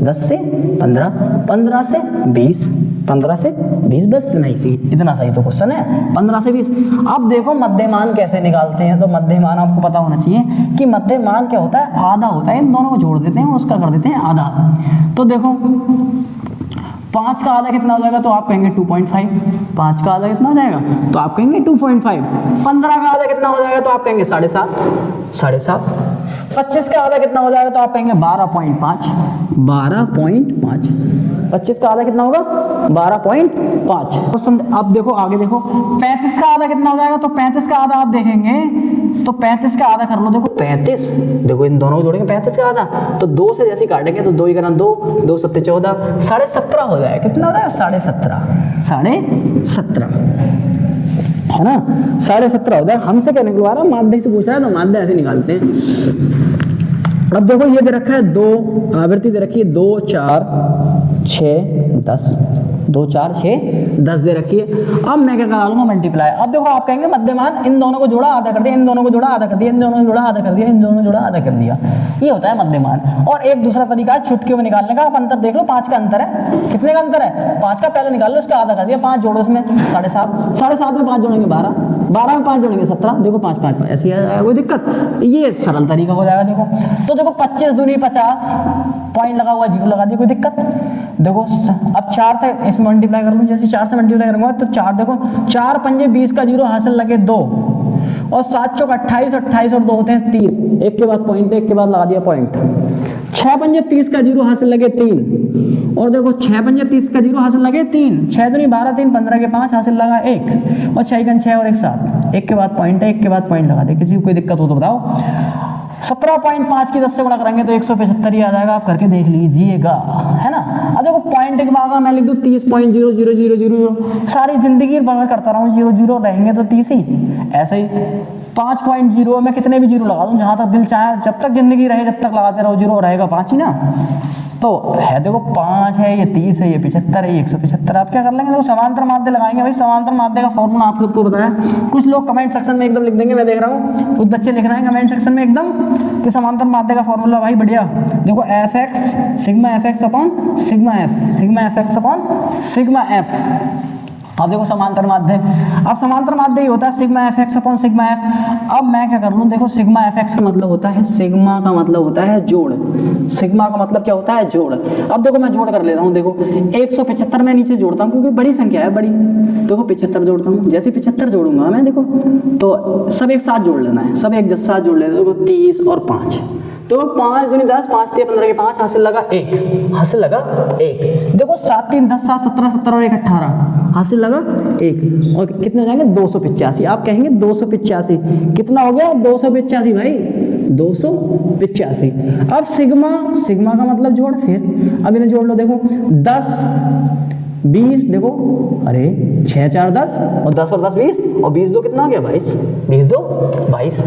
10 से 15, 15 से 20, 15 से 20, बस इतना ही सही, इतना सही तो क्वेश्चन है, 15 से 20। अब देखो मध्यमान कैसे निकालते हैं, तो मध्यमान आपको पता होना चाहिए कि मध्यमान क्या होता है, आधा होता है, इन दोनों को जोड़ देते हैं, उसका कर देते हैं आधा। तो देखो 5 का आधा कितना हो जाएगा, तो आप कहेंगे 2.5। 5 का आधा कितना हो जाएगा, तो आप कहेंगे 2.5। 15 का आधा कितना हो जाएगा, तो आप कहेंगे 7.5। 25 का आधा कितना हो जाएगा, तो आप कहेंगे 12.5। 25 का आधा कितना होगा, 12.5। अब देखो आगे देखो 35 का आधा कितना हो जाएगा, तो 35 का आधा आप देखेंगे तो 35 का आधा कर लो, देखो 35, देखो इन दोनों को जोड़ेंगे 35 का आधा, तो 2 से जैसे काटेंगे तो 2 ही करना 2, 2 7 14, 17.5 हो जाएगा। कितना हो जाएगा, 17.5 है ना, 17.5 हो जाएगा। हमसे क्या निकलवा रहा है, माध्य तो पूछ रहा है, तो माध्य ऐसे निकालते हैं। अब देखो ये दे रखा है 2, आवृत्ति दे रखी है 2 4 6 10, 2 4 6 10 दे रखी है। अब मैं क्या करा लूंगा, मल्टीप्लाई। अब देखो आप कहेंगे मध्यमान, इन दोनों को जोड़ा आधा कर दिया, इन दोनों को जोड़ा आधा कर दिया, इन दोनों को जोड़ा आधा कर दिया, इन दोनों को जोड़ा आधा कर दिया, ये होता है मध्यमान। और एक दूसरा तरीका है चुटकियों में निकालने का। आप अंतर देख लो, 5 का अंतर है, कितने का अंतर है, 5 का, पहले निकाल लो, उसका आधा कर दिया, 5 जोड़ो उसमें 7.5, 7.5 में 5 जोड़ेंगे 12, 12 में 5 जोड़ेंगे 17, देखो 5 5 5 ऐसे ही आएगा, कोई दिक्कत, ये सरल तरीका हो जाएगा। देखो तो देखो 25 दूनी 50, पॉइंट लगा हुआ, जीरो लगा दिया, कोई दिक्कत। देखो अब 4 से इस मल्टीप्लाई कर लूँ, जैसे 4 से मल्टीप्लाई करूँगा तो 4, देखो 4 पंजे 20 का जीरो हासिल लगे 2, और 7 चौक 28, 28 और 2 होते हैं 30, एक के बाद पॉइंट, एक के बाद लगा दिया पॉइंट। 6 पंजे 30 का जीरो हासिल लगे 3, और देखो 6 पंजे 30 का जीरो हासिल लगे 3, 6 दूनी 12, 3 15 के 5 हासिल लगा 1, और 6 का 6 और 1 7, एक के बाद पॉइंट है, एक के बाद पॉइंट लगा दे। किसी को कोई दिक्कत हो तो बताओ। 17.5 की 10 से गुणा करेंगे तो 175 ही आ जाएगा, आप करके देख लीजिएगा, है ना। अब देखो पॉइंट के बाद मैं लिख दूं 30.0000, सारी जिंदगी बराबर करता रहूं, 0 रहेंगे तो 30 ही, ऐसे ही 5.0 में कितने भी जीरो लगा दूं, जहां तक दिल चाहे, जब तक जिंदगी रहे जब तक लगाते रहो, जीरो रहेगा 5 ही ना। तो है देखो 5 है, ये 30 है, ये 75 है, ये 175। आप क्या कर लेंगे, देखो समांतर माध्य लगाएंगे। भाई समांतर माध्य का फॉर्मूला आप सबको बताया, कुछ लोग कमेंट सेक्शन में एकदम लिख देंगे, मैं देख रहा हूँ कुछ बच्चे लिख रहे हैं कमेंट सेक्शन में एकदम कि समांतर माध्य का फॉर्मूला। भाई बढ़िया, देखो fx sigma fx upon sigma f, sigma fx upon sigma f। अब देखो समांतर माध्य, अब समांतर माध्य ही होता है sigma fx upon sigma f। अब मैं क्या कर लूँ, देखो सिग्मा fx का मतलब होता है, सिग्मा का मतलब होता है जोड़, सिग्मा का मतलब क्या होता है, जोड़। अब देखो मैं जोड़ कर ले रहा हूँ, देखो 175 मैं नीचे जोड़ता हूँ क्योंकि बड़ी संख्या है, बड़ी, देखो 75 जोड़ता हूँ। जैसे 75 जोड़ूंगा मैं, देखो तो सब एक साथ जोड़ लेना है, सब एक साथ जोड़ लेना है। देखो 30 और 5, तो 5 दूनी 10, 5 3 15 के 5 हासिल लगा 1, हासिल लगा 1। देखो 7 3 10 7 17 17 और 1 18 हासिल लगा 1, और कितने हो जाएंगे 285। आप कहेंगे 285 कितना हो गया, 285 भाई, 285। अब सिग्मा, सिग्मा का मतलब जोड़, फिर अब इन्हें जोड़ लो। देखो 10 20, देखो अरे 6 4 10, और 10 और 10 20, और 20 2 कितना हो गया 22, 20 2 22,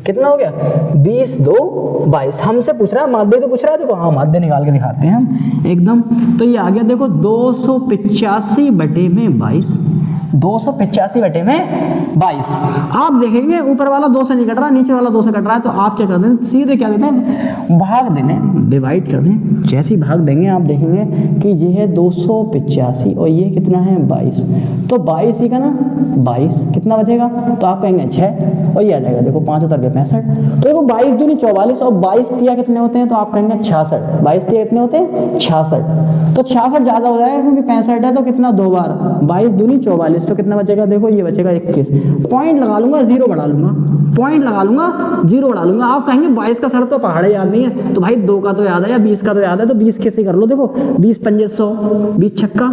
कितना हो गया 20 2 22। हमसे पूछ रहा है, माध्य तो पूछ रहा है, देखो हाँ माध्य निकाल के दिखाते हैं हम एकदम। तो ये आ गया देखो 285 बटे में 22, 285 बटे में 22। आप देखेंगे ऊपर वाला 2 से नहीं कट रहा, नीचे वाला 2 से कट रहा है, तो आप क्या कर दें, सीधे क्या देते हैं, भाग देने, डिवाइड कर दें। जैसे ही भाग देंगे आप देखेंगे कि ये है 285 और ये कितना है 22, तो 22 ही का ना 22, कितना बचेगा, तो आप कहेंगे 6, और ये आ जाएगा देखो 5 उतर के 65। तो देखो 22 दूनी 44 और 22 तिया कितने होते हैं, तो आप कहेंगे 66, 22 तिया कितने होते हैं 66, तो 66 ज़्यादा हो जाएगा क्योंकि 65 है, तो कितना 2 बार 22 दूनी 44, तो कितना बचेगा, देखो ये बचेगा 21। पॉइंट लगा लूंगा, जीरो बढ़ा लूंगा, पॉइंट लगा लूंगा, जीरो बढ़ा लूंगा। आप कहेंगे 22 का सर तो पहाड़ याद नहीं है, तो भाई 2 का तो याद है या 20 का तो याद है, तो 20 कैसे कर लो। देखो 20 पंजे 100, 20 छक्का,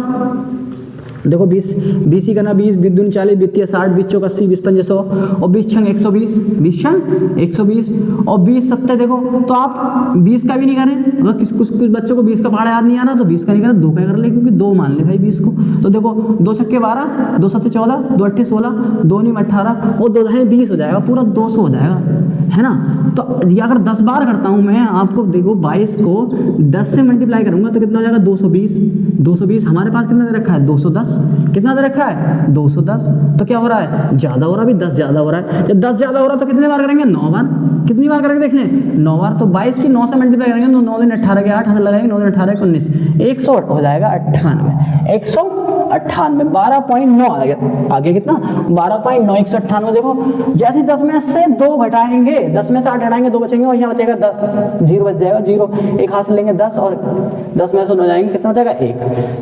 देखो 20 20 ही करना, 20 20 दूनी 40, 20 60, 20 चौक 80, 20 पंजे 100, और 20 छंग 120, 20 छंग 120, और 20 सत्ते देखो, तो आप 20 का भी नहीं करें, अगर कुछ बच्चों को 20 का पहाड़ा याद नहीं आ रहा तो 20 का नहीं करें, 2 का कर ले, क्योंकि 2 मान ले भाई 20 को। तो देखो 2 छक्के 12, 2 सत्ते 14, 2 अट्ठे 16, 2 नीम 18, और 2 ढाई 20 हो जाएगा, पूरा 200 हो जाएगा। है ना। तो ये अगर 10 बार करता हूँ मैं, आपको देखो 22 को 10 से मल्टीप्लाई करूंगा तो कितना हो जाएगा 220। 220 हमारे पास कितना दे रखा है 210, कितना दे रखा है 210। तो क्या हो रहा है, ज़्यादा हो रहा है, अभी 10 ज़्यादा हो रहा है। जब 10 ज़्यादा हो रहा है तो कितने बार करेंगे 9 बार। कितनी बार करेंगे देख लें 9 बार। तो 22 की 9 से मल्टीप्लाई करेंगे तो 9 दिन 18 के 8 लगाएंगे, 9 दिन 18 19, 100 हो जाएगा 98, 198, 12.9 आगे कितना 12.9, 198। देखो जैसे 10 में से 2 घटाएंगे, 10 में से 8 घटाएंगे 2 बचेंगे और यहाँ बचेगा 10, 0 बच जाएगा, 0 एक हाथ से लेंगे 10 और 10 में से 9 जाएंगे, कितना बचेगा 1,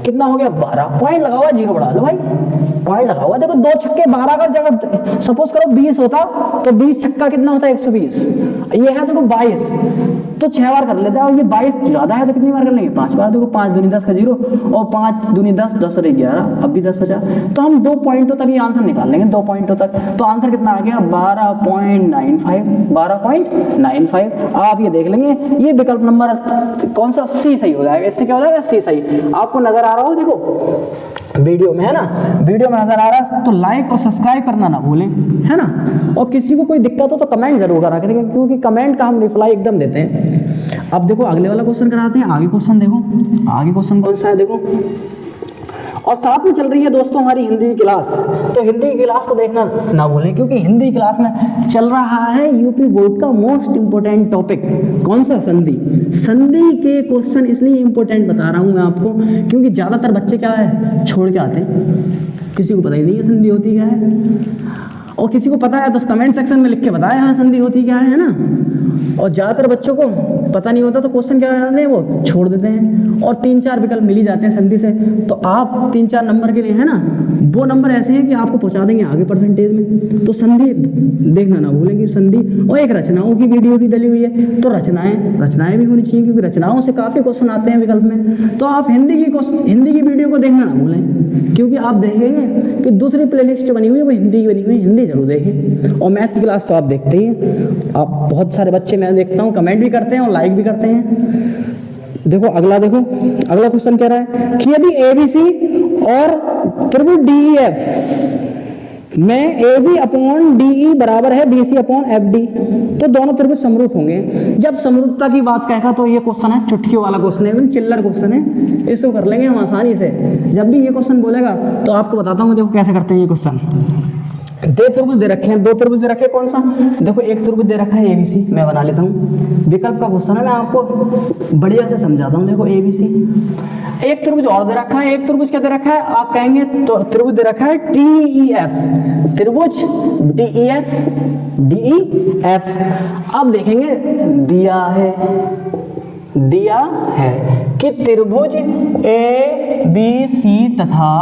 कितना हो गया 12। पॉइंट लगा हुआ, 0 बढ़ा लो भाई, पॉइंट लगा हुआ। देखो 2 छक्के 12 का जगह सपोज करो 20 होता तो 20 छक्का कितना होता है 120, ये है देखो 22 तो 6 बार कर लेते हैं। और ये 22 ज्यादा है तो कितनी बार कर लेंगे 5 बार। देखो 5 दूनी 10 का 0 और 5 दूनी 10, 10 और 11, अब भी 10 बचा। तो हम 2 पॉइंटों तक ये आंसर निकाल लेंगे, 2 पॉइंटों तक। तो आंसर कितना आ गया 12.95, 12.95। आप ये देख लेंगे ये विकल्प नंबर कौन सा सी सही हो जाएगा। इससे क्या हो जाएगा सी सही। आपको नजर आ रहा हो देखो वीडियो में, है ना, वीडियो में नजर आ रहा है तो लाइक और सब्सक्राइब करना ना भूलें, है ना। और किसी को कोई दिक्कत हो तो कमेंट जरूर करा करेंगे, क्योंकि कमेंट का हम रिप्लाई एकदम देते हैं। अब देखो अगले वाला क्वेश्चन कराते हैं। आगे क्वेश्चन देखो, आगे क्वेश्चन कौन सा है देखो। और साथ में चल रही है दोस्तों हमारी हिंदी की क्लास, तो हिंदी की क्लास को देखना ना भूलें, क्योंकि हिंदी क्लास में चल रहा है यूपी बोर्ड का मोस्ट इंपोर्टेंट टॉपिक कौन सा, संधि। संधि के क्वेश्चन इसलिए इंपोर्टेंट बता रहा हूं मैं आपको, क्योंकि ज्यादातर बच्चे क्या है छोड़ के आते हैं, किसी को पता ही नहीं है संधि होती क्या है, और किसी को पता है तो कमेंट सेक्शन में लिख के बताया हाँ संधि होती क्या है ना। और ज़्यादातर बच्चों को पता नहीं होता तो क्वेश्चन क्या करते हैं वो छोड़ देते हैं, और 3-4 विकल्प मिल ही जाते हैं संधि से। तो आप 3-4 नंबर के लिए, है ना, वो नंबर ऐसे हैं कि आपको पहुंचा देंगे आगे परसेंटेज में। तो संधि देखना ना भूलें कि संधि, और एक रचनाओं की वीडियो भी डली हुई है, तो रचनाएं भी होनी चाहिए, क्योंकि रचनाओं से काफ़ी क्वेश्चन आते हैं विकल्प में। तो आप हिंदी की वीडियो को देखना ना भूलें, क्योंकि आप देखेंगे कि दूसरी प्लेलिस्ट जो बनी हुई है वो हिंदी की बनी हुई है, हिंदी जरूर देखें। और मैथ की क्लास तो आप देखते ही हैं, आप बहुत सारे बच्चे मैं देखता हूँ कमेंट भी करते हैं और लाइक भी करते हैं। देखो अगला क्वेश्चन कह रहा है कि यदि ABC और त्रिभुज DEF में AB अपॉन DE बराबर है BC अपॉन FD, तो दोनों त्रिभुज समरूप होंगे। जब समरूपता की बात कहेगा तो ये क्वेश्चन है चुटकियों वाला क्वेश्चन है, एकदम चिल्लर क्वेश्चन है, इसको कर लेंगे हम आसानी से। जब भी ये क्वेश्चन बोलेगा तो आपको बताता हूँ देखो कैसे करते हैं ये क्वेश्चन। दो त्रिभुज दे रखे हैं, 2 त्रिभुज दे रखे हैं, कौन सा देखो, एक त्रिभुज दे रखा है ABC, मैं बना लेता हूँ, विकल्प का क्वेश्चन है, मैं आपको बढ़िया से समझाता हूँ। देखो ABC, एक त्रिभुज और दे रखा है, एक त्रिभुज क्या दे रखा है आप कहेंगे तो त्रिभुज दे रखा है DEF, त्रिभुज DEF। अब देखेंगे दिया है कि त्रिभुज ABC तथा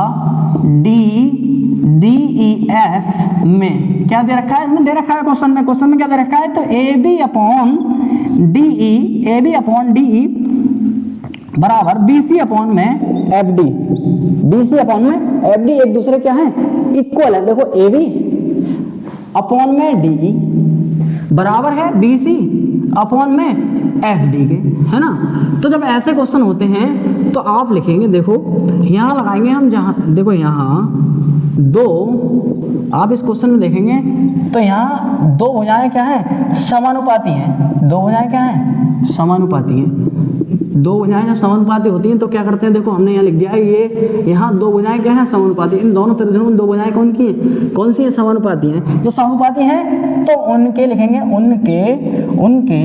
DEF में क्या दे रखा है, इसमें दे रखा है क्वेश्चन में क्या दे रखा है, तो AB अपॉन DE बराबर BC अपॉन में FD, BC अपॉन में FD एक दूसरे क्या है इक्वल है। देखो AB अपॉन में DE बराबर है BC अपॉन में FD के, है ना। तो जब ऐसे क्वेश्चन होते हैं तो आप लिखेंगे, देखो यहाँ लगाएंगे हम, जहाँ देखो यहाँ 2, आप इस क्वेश्चन में देखेंगे तो यहाँ 2 भुजाएं क्या है समानुपाती हैं, 2 भुजाएं क्या है समानुपाती हैं। 2 भुजाएं जब समानुपाती होती हैं तो क्या करते हैं, देखो हमने यहाँ लिख दिया है ये यहाँ 2 भुजाएं क्या है समानुपाती। इन दोनों त्रिभुजों में 2 भुजाएं कौन सी है समानुपाती हैं। जो समानुपाती हैं तो उनके लिखेंगे उनके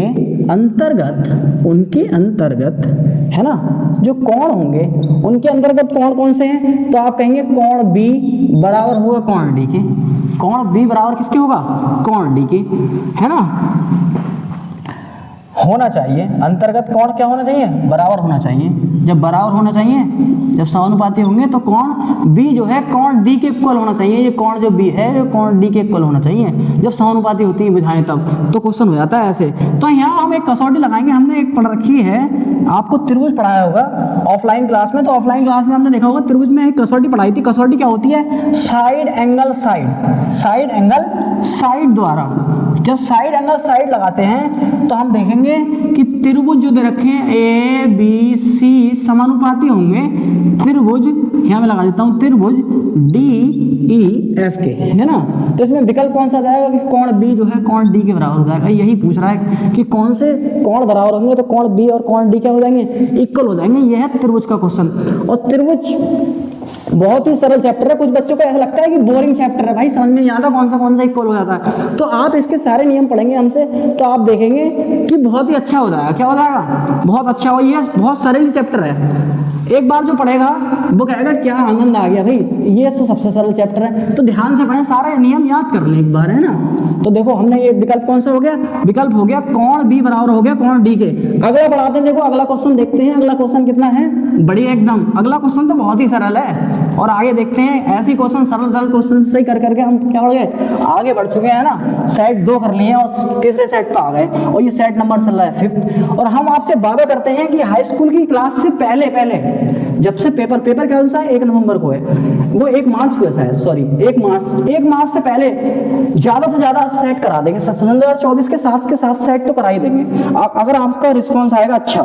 अंतर्गत, है ना, जो कोण होंगे उनके अंतर्गत कोण कौन से हैं, तो आप कहेंगे कोण B बराबर होगा कोण D के। कोण B बराबर किसके होगा, कोण D के, है ना। होना चाहिए अंतर्गत कोण क्या होना चाहिए, बराबर होना चाहिए। जब बराबर होना चाहिए, जब समानुपाती होंगे तो कोण B जो है कोण D के इक्वल होना चाहिए। ये कोण जो B है कोण D के इक्वल होना चाहिए। जब समानुपाती होती है बुझाएं तब तो क्वेश्चन हो जाता है ऐसे। तो यहाँ हम एक कसौटी लगाएंगे, हमने एक पढ़ रखी है, आपको त्रिभुज पढ़ाया होगा ऑफलाइन क्लास में। तो ऑफलाइन क्लास में हमने देखा होगा त्रिभुज में एक कसौटी पढ़ाई थी। कसौटी क्या होती है, साइड एंगल साइड द्वारा। जब साइड एंगल साइड लगाते हैं तो हम देखेंगे कि त्रिभुज जो दे रखे हैं ए बी सी समानुपाती होंगे त्रिभुज, यहाँ मैं लगा देता हूँ त्रिभुज डी ई एफ के, है ना। तो इसमें विकल्प कौन सा जाएगा कि कोण बी जो है कोण डी के बराबर हो जाएगा। यही पूछ रहा है कि कौन से कोण बराबर होंगे, तो कोण बी और कोण डी क्या हो जाएंगे, इक्वल हो जाएंगे। यह है त्रिभुज का क्वेश्चन। और त्रिभुज बहुत ही सरल चैप्टर है। कुछ बच्चों को ऐसा लगता है कि बोरिंग चैप्टर है, भाई समझ में नहीं आता कौन सा इक्वल हो जाता है। तो आप इसके सारे नियम पढ़ेंगे हमसे तो आप देखेंगे कि बहुत ही अच्छा हो जाएगा। क्या हो जाएगा, बहुत अच्छा हो। ये बहुत सरल चैप्टर है, एक बार जो पढ़ेगा वो कहेगा क्या आनंद आ गया भाई, ये तो सबसे सरल चैप्टर है। तो ध्यान से पढ़ें, सारे नियम याद कर लें एक बार, है ना। तो देखो हमने ये विकल्प कौन सा हो गया, विकल्प हो गया कोण बी बराबर हो गया कोण डी के। अगला बढ़ाते हैं, देखो अगला क्वेश्चन देखते हैं। अगला क्वेश्चन कितना है, बढ़िया एकदम। अगला क्वेश्चन तो बहुत ही सरल है और आगे देखते हैं। ऐसे क्वेश्चन सरल क्वेश्चन से कर करके हम क्या हो गए, आगे बढ़ चुके हैं ना। सेट 2 कर लिए और तीसरे सेट पे आ गए और ये सेट नंबर चल रहा है 5th। और हम आपसे वादा करते हैं कि हाई स्कूल की क्लास से पहले जब से पेपर क्या सा है 1 नवंबर को है, वो 1 मार्च को है शायद, सॉरी 1 मार्च से पहले ज्यादा से ज्यादा सेट करा देंगे। 2024 के साथ सेट तो करा ही देंगे अगर आपका रिस्पांस आएगा अच्छा।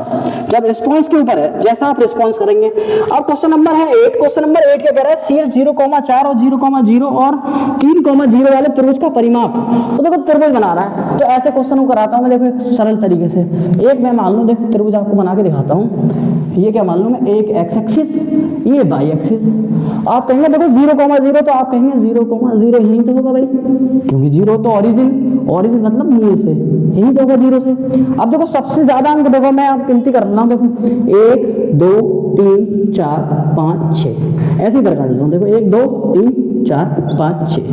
जब रिस्पांस के ऊपर है, जैसा आप रिस्पांस करेंगे। अब क्वेश्चन नंबर है 8। क्वेश्चन नंबर 8 क्या कह रहा है, शीर्ष 0,4 और 0,0 और 3,0 वाले त्रिभुज का परिमाप। तो देखो त्रिभुज बना रहा है, तो ऐसे क्वेश्चन को कराता हूं मैं। देखो एक सरल तरीके से एक मैं मान लूं, देखो त्रिभुज आपको बना के दिखाता हूं। ये क्या मान लूं मैं, एक एक्स एक्सिस, ये वाई एक्सिस। आप कहेंगे देखो 0,0, तो आप कहेंगे 0,0 यही तो होगा भाई, क्योंकि 0 तो ओरिजिन मतलब मूल से, यही तो होगा 0 से। अब देखो सबसे ज्यादा अंक देखो, मैं आप गिनती कर रहा हूं, देखो 1 2 3 4 5 6 ऐसे ही कर लेता हूं। देखो 1 2 3 4 5 6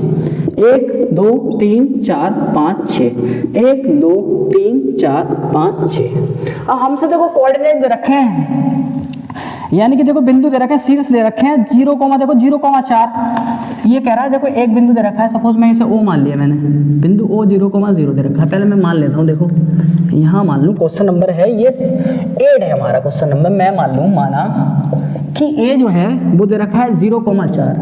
1 2 3 4 5 6 1 2 3 4 5 6। अब हमसे देखो कोऑर्डिनेट दे रखे हैं, यानी कि देखो बिंदु दे रखे हैं, शीर्ष दे रखे हैं 0, देखो 0,4। ये कह रहा है देखो एक बिंदु दे रखा है, सपोज मैं इसे O मान लिया मैंने, बिंदु O 0,0 दे रखा है। पहले मैं मान लेता हूँ, देखो यहाँ मान लूँ क्वेश्चन नंबर है ये 8 है हमारा क्वेश्चन नंबर। मैं मान लूँ, माना कि A जो है वो दे रखा है 0,4,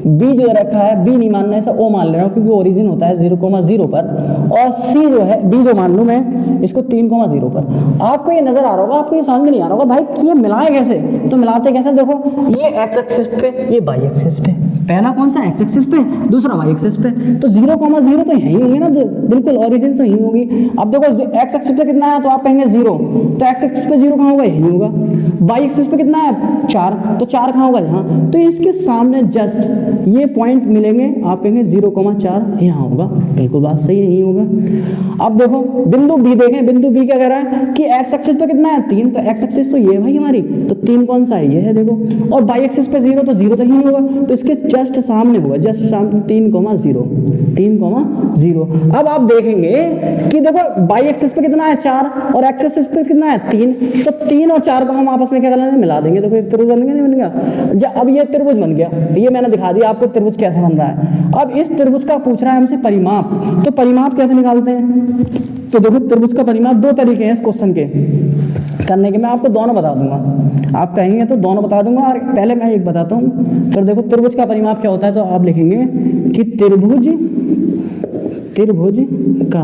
B जो रखा है, B नहीं मानना है, इसे O मान ले रहा हूँ क्योंकि ओरिजिन होता है 0,0 पर, और C जो है B जो मान लूँ मैं इसको 3,0 पर। आपको ये नजर आ रहा होगा, आपको ये समझ में नहीं आ रहा होगा भाई ये मिलाए कैसे। तो मिलाते कैसे, देखो ये एक्स एक्सिस पे, ये वाई एक्सिस पे। पहला कौन सा, एक्स एक्सिस पे, दूसरा वाई एक्सिस पे। तो 0,0 तो यही होंगे ना, बिल्कुल ओरिजिन तो यही होगी। अब देखो एक्स एक्सिस पे कितना है, तो आप कहेंगे 0, तो एक्स एक्सिस पे 0 कहाँ होगा, यही होगा। वाई एक्सिस पे कितना है 4, तो 4 कहाँ होगा, यहाँ। तो इसके सामने जस्ट ये पॉइंट मिलेंगे, आप कहेंगे 0,4 यहाँ होगा। बिल्कुल बात सही है, यही होगा। अब देखो बिंदु बी देखें, बिंदु बी क्या कह रहा है कि एक्स एक्सिस पे कितना है 3, तो एक्स एक्सिस तो ये भाई हमारी, तो 3 कौन सा है, ये है देखो। और वाई एक्सिस पे 0, तो 0 तो यही होगा, तो इसके जस्ट सामने होगा, जस्ट सामने 3,0। अब आप देखेंगे कि देखो वाई एक्सिस पे कितना है 4 और एक्स एक्सिस पे कितना है 3, तो 3 और 4 को हम आपस में क्या कर लेंगे, मिला देंगे। देखो एक त्रिभुज बन गया, नहीं बन गया। अब ये त्रिभुज बन गया, ये मैंने दिखा दिया आपको त्रिभुज कैसे बन रहा है। अब इस त्रिभुज का पूछ रहा है हमसे परिमाप, तो परिमाप कैसे निकालते हैं। तो देखो त्रिभुज का परिमाप 2 तरीके हैं इस क्वेश्चन के करने के, मैं आपको दोनों बता दूंगा। आप कहेंगे तो दोनों बता दूंगा, और पहले मैं एक बताता हूँ, फिर देखो त्रिभुज का परिमाप क्या होता है। तो आप लिखेंगे कि त्रिभुज का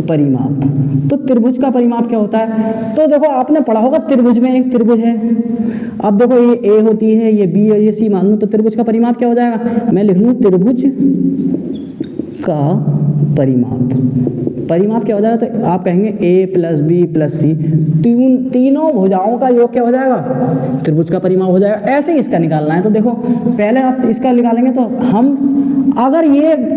परिमाप। तो त्रिभुज का परिमाप क्या होता है, तो देखो आपने पढ़ा होगा त्रिभुज में एक त्रिभुज है। अब देखो ये ए होती है, ये बी है, ये सी मान लो, तो त्रिभुज का परिमाप क्या हो जाएगा, मैं लिख लूँ त्रिभुज का परिमाप क्या हो जाएगा। तो आप कहेंगे a + b + c, तीनों भुजाओं का योग क्या हो जाएगा, त्रिभुज का परिमाप हो जाएगा। ऐसे ही इसका निकालना है। तो देखो पहले आप इसका निकालेंगे, तो हम अगर ये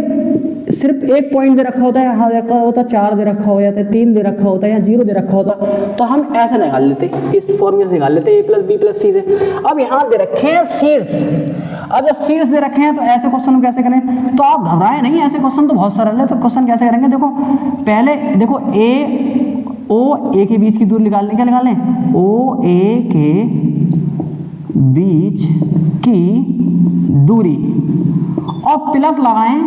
सिर्फ एक पॉइंट दे रखा होता है, यहाँ रखा होता 4 दे रखा हो जाता है, 3 दे रखा होता है, या 0 दे रखा होता, तो हम ऐसे निकाल लेते, इस फॉर्मूले से निकाल लेते, a + b + c से। अब यहाँ दे रखे हैं शीर्ष, अब जब शीर्ष दे रखे हैं तो ऐसे क्वेश्चन को कैसे करें। तो आप घबराएं नहीं, ऐसे क्वेश्चन तो बहुत सरल है। तो क्वेश्चन कैसे करेंगे, देखो पहले देखो ए के बीच की दूरी निकालने, क्या निकालें, OA के बीच की दूरी, और प्लस लगाएं,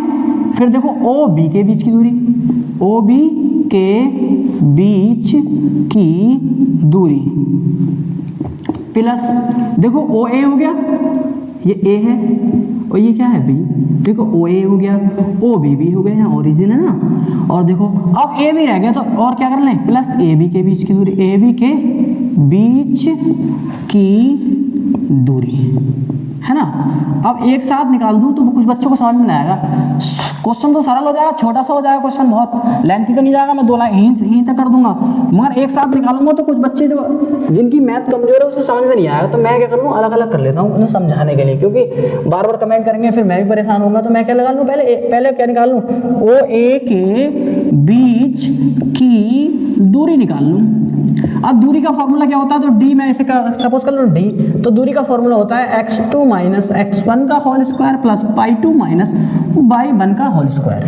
फिर देखो OB के बीच की दूरी, OB के बीच की दूरी प्लस देखो OA हो गया, ये A है, और ये क्या है बी, देखो ओ ए हो गया, ओ बी भी हो गया, यहाँ ओरिजिन है ना, और देखो अब ए भी रह गया, तो और क्या कर लें, प्लस ए बी के बीच की दूरी, ए बी के बीच की दूरी, है ना। अब एक साथ निकाल दूं तो कुछ बच्चों को समझ में नहीं आएगा, क्वेश्चन तो सरल हो जाएगा, छोटा सा हो जाएगा क्वेश्चन, बहुत लेंथी तो नहीं जाएगा, मैं 2 लाइन यहीं तक कर दूंगा, मगर एक साथ निकालूंगा तो कुछ बच्चे जो जिनकी मैथ कमजोर है उसे समझ में नहीं आएगा, तो मैं क्या कर लूँ, अलग अलग कर लेता हूँ उन्हें समझाने के लिए, क्योंकि बार बार कमेंट करेंगे फिर मैं भी परेशान होऊंगा, तो मैं क्या लगा लूँ, पहले क्या निकाल लूँ, ओ ए के बीच की दूरी निकाल लूँ। अब दूरी का फॉर्मूला क्या होता है, तो डी, मैं इसे सपोज कर लूँ डी, तो दूरी का फॉर्मूला होता है x2 माइनस x1 का whole square plus y2 minus y1 का whole square.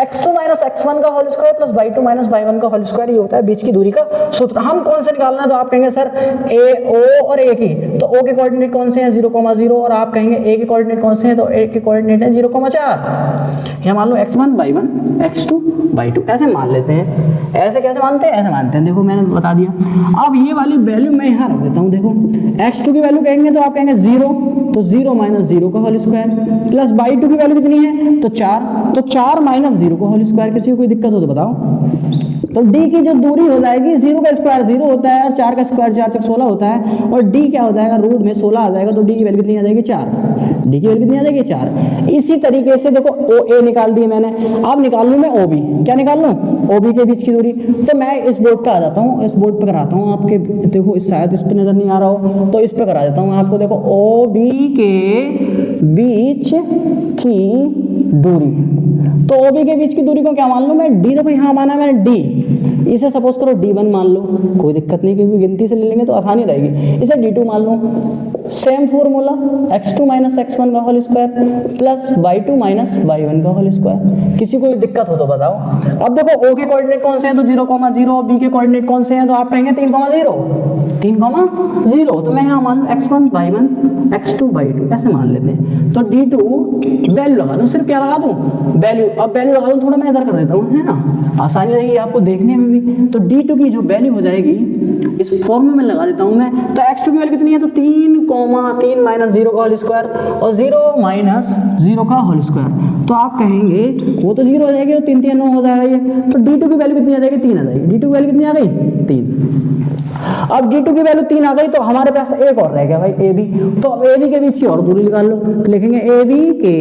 x2 minus x1 का whole square plus y2 minus y1 का होल स्क्वायर, ये होता है बीच की दूरी का सूत्र। हम कौन से निकालना है, तो आप कहेंगे सर ए ओ और ए की, तो ओ के कोऑर्डिनेट कौन से हैं 0,0, और आप कहेंगे ए के कोऑर्डिनेट कौन से हैं, तो ए के कोऑर्डिनेट है 0,4। ये मान लो x1 y1 x2 y2 ऐसे मान लेते हैं। ऐसे कैसे मानते हैं, ऐसे मानते हैं, देखो मैंने बता दिया। अब ये वाली वैल्यू मैं यहाँ रख देता हूँ, देखो x2 की वैल्यू कहेंगे तो आप कहेंगे 0, तो 0 माइनस 0 का होल स्क्वायर, प्लस y2 की वैल्यू कितनी है, तो 4, तो 4 माइनस 0 का होल स्क्वायर। किसी को कोई दिक्कत हो तो बताओ। तो d की जो दूरी हो जाएगी, 0 का स्क्वायर 0 होता है और 4 का स्क्वायर 4 चक 16 होता है, और d क्या हो जाएगा, रूट में 16 आ जाएगा, तो d की वैल्यू कितनी आ जाएगी 4, d की वैल्यू कितनी आ जाएगी 4। इसी तरीके से देखो ओ ए निकाल दी मैंने, अब निकाल लूँ मैं ओ बी, क्या निकाल लूँ, ओ बी के बीच की दूरी। तो मैं इस बोर्ड पे आ जाता हूँ, इस बोर्ड पे कराता हूँ आपके, देखो शायद इस पे नजर नहीं आ रहा हो तो इस पे करा देता हूँ आपको। देखो ओ बी के बीच की दूरी, तो ओ बी के बीच की दूरी को क्या मान लूँ मैं, डी, देखो यहाँ माना मैंने डी, इसे सपोज करो d1 मान लो, कोई दिक्कत नहीं, क्योंकि गिनती से ले लेंगे तो आसानी रहेगी। इसे d2 मान लो, same formula x2 minus x1 का whole square plus y2 minus y1 का होल स्क्वायर। किसी को दिक्कत हो तो बताओ। अब देखो o के कोऑर्डिनेट कौन से हैं, तो 0,0, b के कोऑर्डिनेट कौन से हैं, तो आप कहेंगे 3,0, तो मैं यहाँ मान लूँ x1 y1 x2 y2 ऐसे मान लेते हैं। तो d2 वैल्यू लगा दूँ, सिर्फ क्या लगा दूँ, वैल्यू। अब वैल्यू लगा दूँ, थोड़ा मैं इधर कर देता हूँ, है ना, आसानी रहेगी आपको देखने में भी। तो d2 की जो वैल्यू हो जाएगी, इस फॉर्मूले में लगा देता हूँ मैं, तो x2 की वैल्यू कितनी है, तो 3 माइनस 0 का होल स्क्वायर और 0 माइनस 0 का होल स्क्वायर। तो आप कहेंगे वो तो 0 हो जाएगी, तो 3 9 हो जाएगा ये, तो d2 की वैल्यू कितनी आ जाएगी, 3 आ जाएगी। d2 की वैल्यू कितनी आ गई, 3। अब d2 की वैल्यू 3 आ गई, तो हमारे पास एक और रह गया भाई ए बी, तो अब ए बी के बीच की और दूरी निकाल लो, तो लिखेंगे ए बी के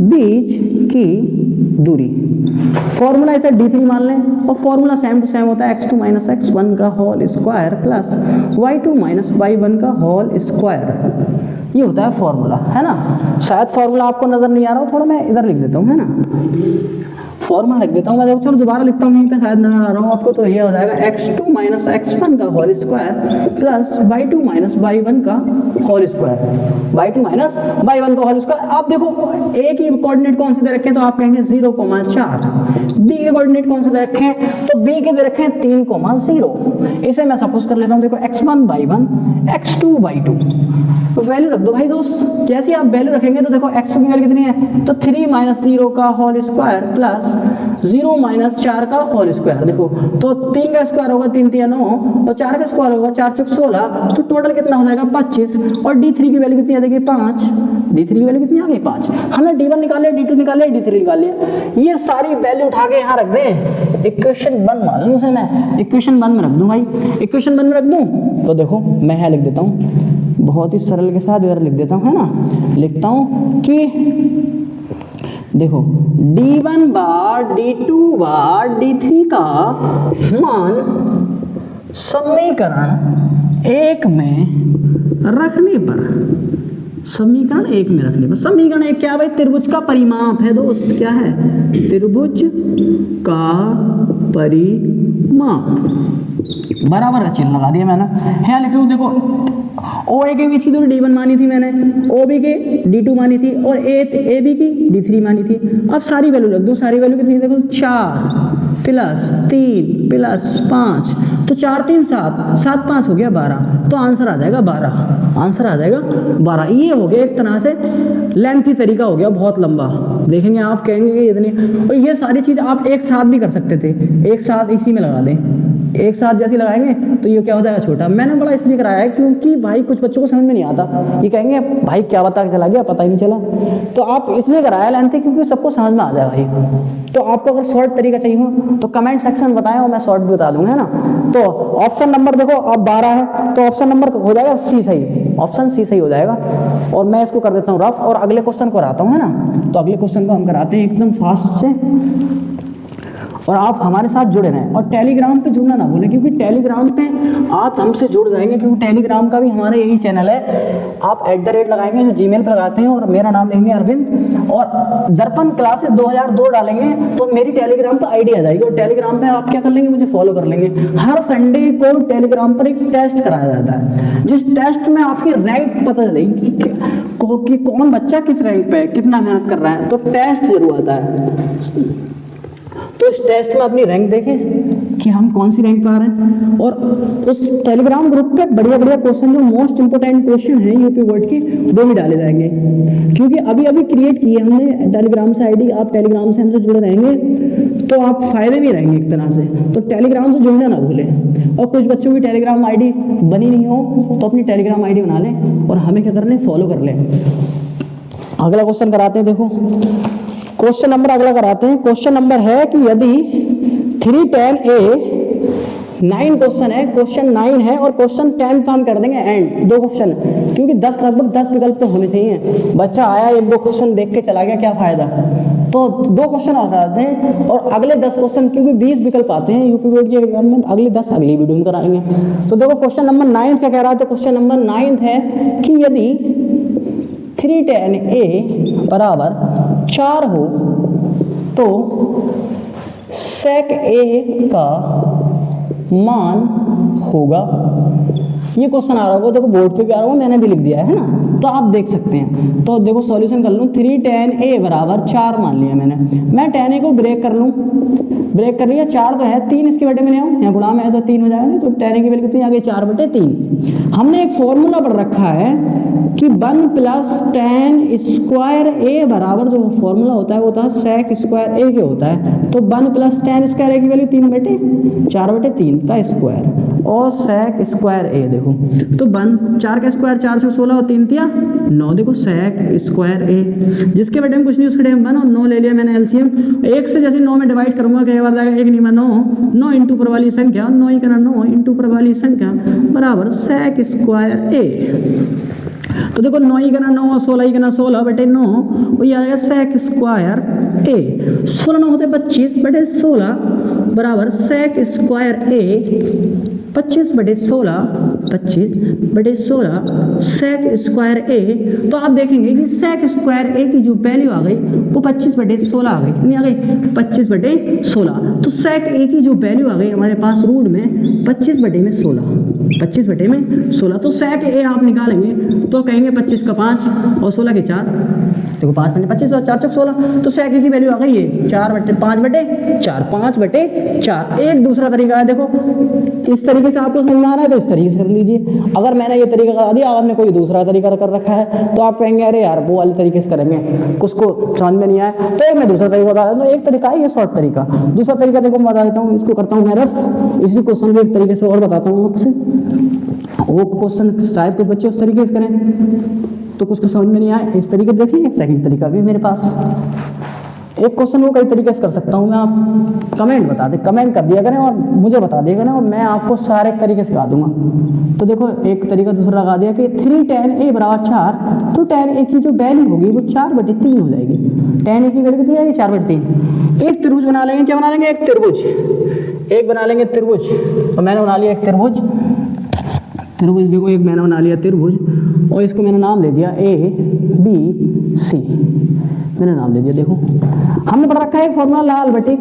बीच की दूरी, फॉर्मूला इसे d3 मान लें, और फॉर्मूला सेम टू सेम होता है x2 माइनस x1 का whole square plus y2 minus y1 का होल स्क्वायर। ये होता है फॉर्मूला, है ना। शायद फॉर्मूला आपको नजर नहीं आ रहा हो, थोड़ा मैं इधर लिख देता हूँ, है ना, फॉर्मूला लिख देता हूँ मैं, चलो दोबारा लिखता हूँ, यहीं पे शायद नजर आ रहा हूँ आपको। तो ये हो जाएगा x2 माइनस x1 का whole square plus y2 minus y1 का whole square, y2 minus y1 का होल स्क्वायर। आप देखो a की कोऑर्डिनेट कौन से दे रखे हैं, तो आप कहेंगे 0,4, b के कोऑर्डिनेट कौन से दे रखे हैं, तो b के दे रखे हैं 3,0। इसे मैं सपोज कर लेता हूँ, देखो x1 y1 x2 y2, तो वैल्यू रख दो भाई दोस्त। जैसे आप वैल्यू रखेंगे तो देखो x2 की वैल्यू कितनी है, तो 3 माइनस 0 का होल स्क्वायर प्लस 0 माइनस 4 का होल स्क्वायर। देखो तो 3 का स्क्वायर होगा 3 3 9, और 4 का स्क्वायर होगा 4 चौक 16, तो टोटल कितना हो जाएगा 25। और d3 की वैल्यू कितनी आ जाएगी 5, d3 की वैल्यू कितनी आ गई 5। हमने d1 निकाल लिया, d2 निकाल लिया, d3 निकाल लिया। ये सारी वैल्यू उठा के यहाँ रख दें, इक्वेशन 1 मान लूँ उसे मैं, इक्वेशन 1 में रख दूँ भाई, इक्वेशन 1 में रख दूँ। तो देखो मैं यहाँ लिख देता हूँ बहुत ही सरल के साथ, इधर लिख देता हूँ, है ना, लिखता हूँ कि देखो d1 बार d2 बार d3 का मान समीकरण 1 में रखने पर, समीकरण 1 में रखने पर, समीकरण 1 क्या है भाई, त्रिभुज का परिमाप है दोस्त। क्या है, त्रिभुज का परिमाप, बराबर का चिन्ह लगा दिया मैंने। यहाँ लिख लूँ, देखो ओ ए के बीच की दूरी d1 मानी थी मैंने, ओ बी के d2 मानी थी, और ए बी की d3 मानी थी। अब सारी वैल्यू रख दूँ, सारी वैल्यू कितनी है, देखो 4 प्लस 3 प्लस 5, तो 4 3 7 7 5 हो गया 12, तो आंसर आ जाएगा 12, आंसर आ जाएगा 12। ये हो गया एक तरह से लेंथी तरीका हो गया, बहुत लंबा, देखेंगे आप कहेंगे कि इतनी। और ये सारी चीज़ आप एक साथ भी कर सकते थे, एक साथ इसी में लगा दें, एक साथ जैसे लगाएंगे तो ये क्या हो जाएगा छोटा। मैंने बड़ा इसलिए कराया है क्योंकि भाई कुछ बच्चों को समझ में नहीं आता, ये कहेंगे भाई क्या बता के चला गया, पता ही नहीं चला। तो आप इसलिए कराया लेंथ क्योंकि सबको समझ में आ जाए भाई। तो आपको अगर शॉर्ट तरीका चाहिए हो तो कमेंट सेक्शन में बताएं और मैं शॉर्ट भी बता दूंगा, है ना। तो ऑप्शन नंबर देखो अब 12 है, तो ऑप्शन नंबर हो जाएगा सी सही, ऑप्शन सी सही हो जाएगा। और मैं इसको कर देता हूँ रफ और अगले क्वेश्चन को कराता हूँ, है ना। तो अगले क्वेश्चन को हम कराते हैं एकदम फास्ट से, और आप हमारे साथ जुड़े रहें। और टेलीग्राम पे जुड़ना ना भूलें, क्योंकि टेलीग्राम पे आप हमसे जुड़ जाएंगे, क्योंकि टेलीग्राम का भी हमारा यही चैनल है। आप @ लगाएंगे जो जीमेल पर लगाते हैं और मेरा नाम लेंगे अरविंद, और दर्पण क्लासेस 2002 डालेंगे तो मेरी टेलीग्राम पर आईडी आ जाएगी। और टेलीग्राम पे आप क्या कर लेंगे, मुझे फॉलो कर लेंगे। हर संडे को टेलीग्राम पर एक टेस्ट कराया जाता है, जिस टेस्ट में आपकी रैंक पता चलेगी कि कौन बच्चा किस रैंक पे है, कितना मेहनत कर रहा है। तो टेस्ट जरूर आता है, तो इस टेस्ट में अपनी रैंक देखें कि हम कौन सी रैंक पे आ रहे हैं। और उस टेलीग्राम ग्रुप पे बढ़िया बढ़िया क्वेश्चन, जो मोस्ट इंपोर्टेंट क्वेश्चन है यूपी बोर्ड के, वो भी डाले जाएंगे। क्योंकि अभी अभी क्रिएट की है हमने टेलीग्राम से आईडी, आप टेलीग्राम से हमसे जुड़े रहेंगे तो आप फायदे में रहेंगे एक तरह से। तो टेलीग्राम से जुड़ना ना भूलें। और कुछ बच्चों की टेलीग्राम आईडी बनी नहीं हो तो अपनी टेलीग्राम आईडी बना लें और हमें क्या करना है, फॉलो कर लें। अगला क्वेश्चन कराते हैं, देखो क्वेश्चन नंबर अगला कराते हैं। क्वेश्चन नंबर है कि यदि 310A 9 क्वेश्चन है, क्वेश्चन 9 है और क्वेश्चन 10 फॉर्म कर देंगे एंड, 2 क्वेश्चन, क्योंकि 10 लगभग 10 विकल्प तो होने चाहिए। बच्चा आया 1-2 क्वेश्चन देख के चला गया, क्या फायदा। तो 2 क्वेश्चन और कराते हैं और अगले 10 क्वेश्चन, क्योंकि 20 विकल्प आते हैं यूपी बोर्ड के एग्जाम में, अगले 10 अगली वीडियो में कराएंगे। तो देखो क्वेश्चन नंबर 9 क्या कह रहा है। तो क्वेश्चन नंबर 9 है कि यदि 310A बराबर 4 हो तो sec A का मान होगा। ये क्वेश्चन आ रहा होगा, देखो बोर्ड पे भी आ रहा होगा, मैंने भी लिख दिया है ना, तो आप देख सकते हैं। तो देखो सॉल्यूशन कर लूँ, 310A बराबर 4 मान लिया मैंने। मैं 10A को ब्रेक कर लूँ, ब्रेक कर लिया, 4 तो है, 3 इसके बटे में ले आऊँ, यहाँ गुणा में है तो 3 हो जाएगा ना। तो 10A की वैल्यू कितनी आ गई, 4/3। हमने एक फॉर्मूला पढ़ रखा है कि 1 + tan स्क्वायर A बराबर, जो फॉर्मूला होता है वो होता है sec स्क्वायर A के होता है। तो 1 + tan स्क्वायर A की वैल्यू 4/3 का स्क्वायर और sec स्क्वायर A देखो, तो 4 का स्क्वायर 4 से 16 और 3 तिया 9, देखो sec स्क्वायर A, जिसके बटे में कुछ नहीं उसके बटे में 1 और 9 ले लिया मैंने एलसीएम। 1 से जैसे 9 में डिवाइड करूंगा कई बार जाएगा 1 नहीं में 9 इंटू ऊपर वाली संख्या, 9 ही करना 9 इंटू ऊपर वाली संख्या बराबर sec स्क्वायर A। तो देखो 9 ही करना 9 और 16 ही करना 16/9, वो ये आएगा sec स्क्वायर A। 16 9 होते 25/16 बराबर sec square A 25/16 sec square A। तो आप देखेंगे कि sec स्क्वायर A की जो वैल्यू आ गई वो 25/16 आ गई। कितनी आ गई, 25/16। तो sec A की जो वैल्यू आ गई हमारे पास रूट में 25/16। तो sec A आप निकालेंगे तो कहेंगे 25 का 5 और 16 के 4, देखो 5 × 25 और 4 × 16। तो sec A की वैल्यू आ गई ये 5/4, 5/4। एक दूसरा तरीका है, देखो इस तरीके से आपको समझ में आ रहा है तो इस तरीके से कर लीजिए। अगर मैंने ये तरीका करा दिया, आपने कोई दूसरा तरीका कर रखा है तो आप कहेंगे अरे यार वो वाले तरीके से करेंगे, कुछ को समझ में नहीं आया, तो मैं दूसरा तरीका बता देता हूँ। एक तरीका है ये शॉर्ट तरीका, दूसरा तरीका देखो मैं बता देता हूँ। इसको करता हूँ मैं रफ, इसी क्वेश्चन को एक तरीके से और बताता हूँ आपसे। वो क्वेश्चन शायद कुछ बच्चे उस तरीके से करें तो कुछ को समझ में नहीं आए, इस तरीके देखिए। एक सेकंड तरीका भी मेरे पास, एक क्वेश्चन को कई तरीके से कर सकता हूँ मैं। आप कमेंट बता दें, कमेंट कर दिया करें और मुझे बता दिया करें और मैं आपको सारे तरीके सिखा दूंगा। तो देखो एक तरीका दूसरा लगा दिया कि 310A बराबर 4, तो tan A की जो वैल्यू होगी वो 4/3 हो जाएगी। tan A की वैल्यू कितनी आएगी, 4/3। एक त्रिभुज बना लेंगे, क्या बना लेंगे, एक त्रिभुज, एक बना लेंगे त्रिभुज। तो मैंने बना लिया एक त्रिभुज, देखो एक मैंने बना लिया त्रिभुज और इसको मैंने नाम दे दिया ABC, मैंने नाम दे दिया। देखो हमने पढ़ रखा है एक फॉर्मूला लाल बटे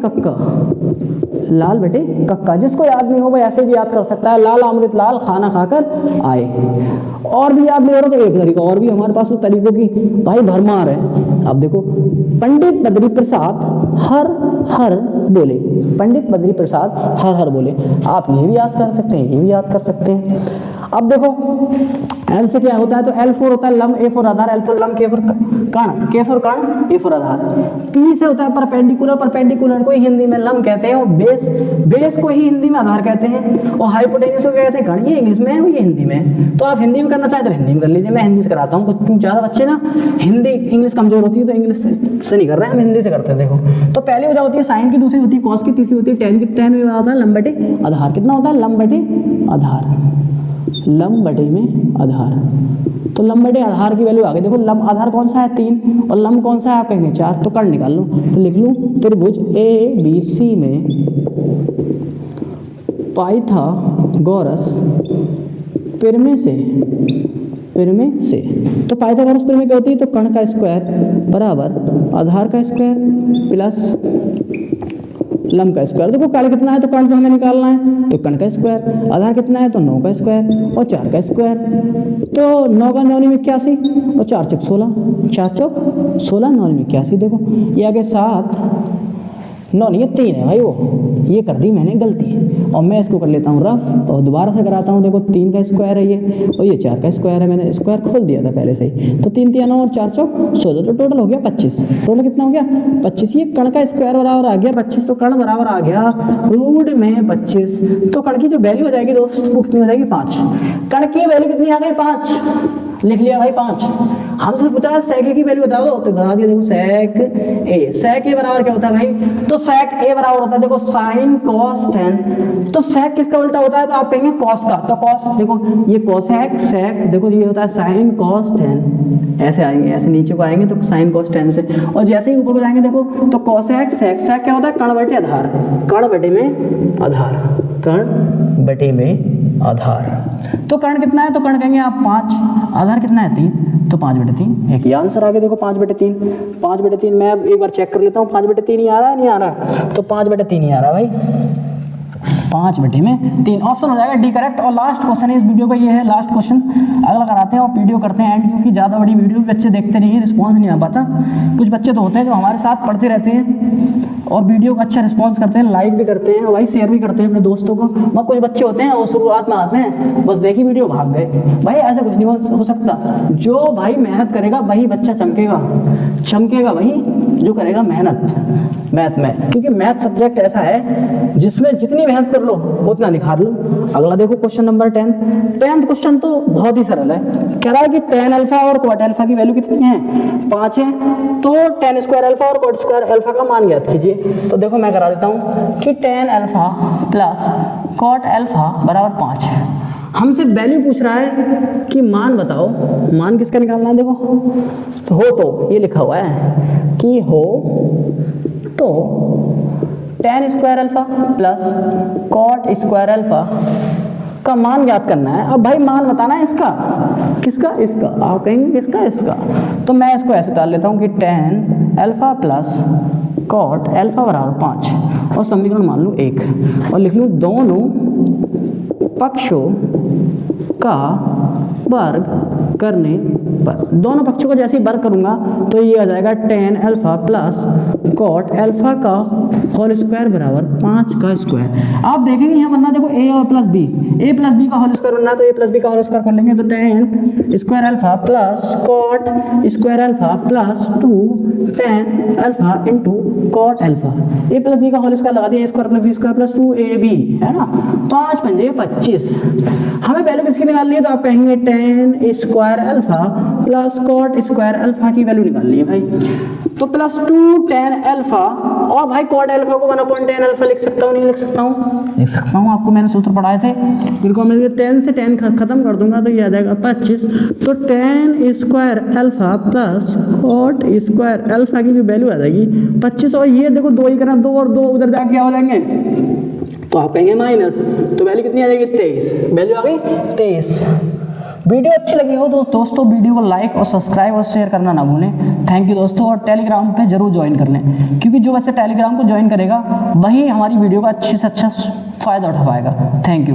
कक्का, जिसको याद नहीं हो भाई ऐसे भी याद कर सकता है, लाल अमृत लाल खाना खाकर आए। और भी याद नहीं हो रहा तो एक तरीका और भी हमारे पास, उस तरीकों की भाई भरमार है। अब देखो पंडित बद्री प्रसाद हर बोले, पंडित बद्री प्रसाद हर बोले, आप ये भी याद कर सकते हैं, ये भी याद कर सकते हैं। अब देखो एल से क्या होता है, तो एल फोर होता है लंब, ए फोर आधार, एल फोर लंब, के फोर कण, के फोर कण, ए फोर आधार। पी से होता है परपेंडिकुलर, परपेंडिकुलर को हिंदी में लंब कहते हैं, और बेस, बेस को ही हिंदी में आधार कहते हैं, और हाइपोटेन्यूज को क्या कहते हैं, कण। ये इंग्लिश में है, ये हिंदी में है। तो आप हिंदी में करना चाहे तो हिंदी में कर लीजिए, मैं हिंदी से कराता हूँ। कुछ ज़्यादा बच्चे ना हिंदी इंग्लिश कमजोर होती है तो इंग्लिश से नहीं कर रहे हैं, हम हिंदी से करते हैं। देखो तो पहली वजह होती है साइन की, दूसरी होती है कॉस की, तीसरी होती है टेन की। टेन में होता है लंब बटे आधार। कितना होता है, लंब बटे आधार, लंब बटे में आधार। तो लंब बटे आधार की वैल्यू आ गई। देखो लंब आधार कौन सा है 3, और लंब कौन सा है आप कहेंगे 4, तो कण निकाल लो। तो लिख लूँ त्रिभुज ABC में पाइथागोरस प्रमेय से, तो पाइथागोरस प्रमेय क्या होती है, तो कण का स्क्वायर बराबर आधार का स्क्वायर प्लस लंब का स्क्वायर। देखो कण कितना है, तो कण तो हमें निकालना है, तो कण का स्क्वायर, आधार कितना है, तो 9 का स्क्वायर और 4 का स्क्वायर। तो 9 का 9 में 81 और 4 चौक 16, 4 चौक 16, 9 में 81। देखो ये आगे 7, 9 नहीं, ये 3 है भाई, वो ये कर दी मैंने गलती, और मैं इसको कर लेता हूँ रफ और दोबारा से कराता हूँ। देखो 3 का स्क्वायर है ये, और ये 4 का स्क्वायर है, मैंने स्क्वायर खोल दिया था पहले से ही। तो 3 3 9 और 4 चौक 16, तो टोटल हो गया 25। टोटल कितना हो गया 25। ये कण का स्क्वायर बराबर आ गया 25, तो कण बराबर आ गया रूट में 25। तो कण की जो वैल्यू हो जाएगी दोस्त वो कितनी हो जाएगी 5। कण की वैल्यू कितनी आ गई 5, लिख लिया भाई 5। हमसे पूछा है सेक ए की वैल्यू बताओ, तो बता दिया। देखो सेक ए, सेक ए बराबर क्या होता है भाई, तो सेक ए बराबर होता है देखो साइन कॉस टेन। तो सेक किसका उल्टा होता है, तो आप कहेंगे कॉस का। तो कॉस देखो ये कॉस है, सेक देखो ये होता है साइन कॉस टेन। ऐसे आएंगे, ऐसे नीचे को आएंगे तो साइन कॉस टेन से, और जैसे ही ऊपर को जाएंगे देखो तो कॉसेक सेक। सेक क्या होता है, कण बटे आधार, कण बटे में आधार, कण बटे में आधार। तो कण कितना है, तो कण कहेंगे आप 5, आधार कितना है 3, तो 5/3। एक ये आंसर आ गया। देखो 5/3, 5/3। मैं अब एक बार चेक कर लेता हूँ 5/3 ही आ रहा है, नहीं आ रहा, तो 5/3 ही आ रहा है भाई, 5/3 ऑप्शन हो जाएगा डी करेक्ट। और लास्ट क्वेश्चन है इस वीडियो का, ये है लास्ट क्वेश्चन। अगला कराते हैं और वीडियो करते हैं एंड, क्योंकि ज़्यादा बड़ी वीडियो बच्चे देखते नहीं है, रिस्पॉन्स नहीं आ पाता। कुछ बच्चे तो होते हैं जो हमारे साथ पढ़ते रहते हैं और वीडियो का अच्छा रिस्पॉन्स करते हैं, लाइक भी करते हैं और भाई शेयर भी करते हैं अपने दोस्तों को। मगर कुछ बच्चे होते हैं वो शुरुआत में आते हैं, बस देखी वीडियो भाग गए। भाई ऐसा कुछ नहीं हो सकता। जो भाई मेहनत करेगा वही बच्चा चमकेगा वही जो करेगा मेहनत मैथ में, क्योंकि मैथ सब्जेक्ट ऐसा है जिसमें जितनी मेहनत कर लो उतना निखार लो। अगला देखो क्वेश्चन नंबर 10। 10th क्वेश्चन तो बहुत ही सरल है। कह रहा है कि tan अल्फा और cot अल्फा की वैल्यू कितनी है, 5 है। तो tan स्क्वायर अल्फा और cot स्क्वायर अल्फा का मान ज्ञात कीजिए। तो देखो मैं करा देता हूँ कि tan alpha plus cot alpha बराबर 5 है। हमसे वैल्यू पूछ रहा है कि मान बताओ, मान किसका निकालना है। देखो तो हो, तो ये लिखा हुआ है कि हो तो tan square alpha plus cot square alpha का मान ज्ञात करना है। अब भाई मान बताना है इसका, किसका, इसका। आप कहेंगे किसका, इसका। तो मैं इसको ऐसे डाल लेता हूँ कि tan alpha plus cot alpha बराबर 5 और समीकरण मान लूँ 1 और लिख लूँ दोनों पक्षों का वर्ग करने पर। दोनों पक्षों को जैसे ही वर्ग करूंगा तो ये आ जाएगा tan alpha plus cot alpha का होल स्क्वायर बराबर 5 का स्क्वायर। आप देखेंगे यहाँ बनना, देखो a और plus b, a plus b का होल स्क्वायर बनना, तो a प्लस बी का होल स्क्वायर कर लेंगे। तो tan square alpha plus cot square alpha plus 2 tan alpha into cot alpha, a plus b का होल स्क्वायर लगा दिया, a square plus b square plus 2ab है ना, 5 पंजे 25। हमें वैल्यू किसकी निकालनी है, तो आप कहेंगे tan square alpha plus cot square alpha की वैल्यू निकालनी है भाई। तो प्लस 2 tan अल्फा और भाई cot अल्फा को 1/tan अल्फा लिख सकता हूँ, नहीं लिख सकता हूँ, लिख सकता हूँ। आपको मैंने सूत्र पढ़ाए थे, बिल्कुल मैं 10 से 10 खत्म कर दूंगा तो ये आ जाएगा 25। तो tan square alpha plus cot square alpha की जो वैल्यू आ जाएगी 25। और ये देखो 2 ही करना, 2 और 2 उधर जाके क्या हो जाएंगे, तो आप कहेंगे माइनस, तो वैल्यू कितनी आ जाएगी 23, वैल्यू आ गई 23। वीडियो अच्छी लगी हो तो दोस्तों वीडियो को लाइक और सब्सक्राइब और शेयर करना ना भूलें। थैंक यू दोस्तों। और टेलीग्राम पे जरूर ज्वाइन कर लें, क्योंकि जो बच्चा टेलीग्राम को ज्वाइन करेगा वही हमारी वीडियो का अच्छे से अच्छा फ़ायदा उठा पाएगा। Thank you.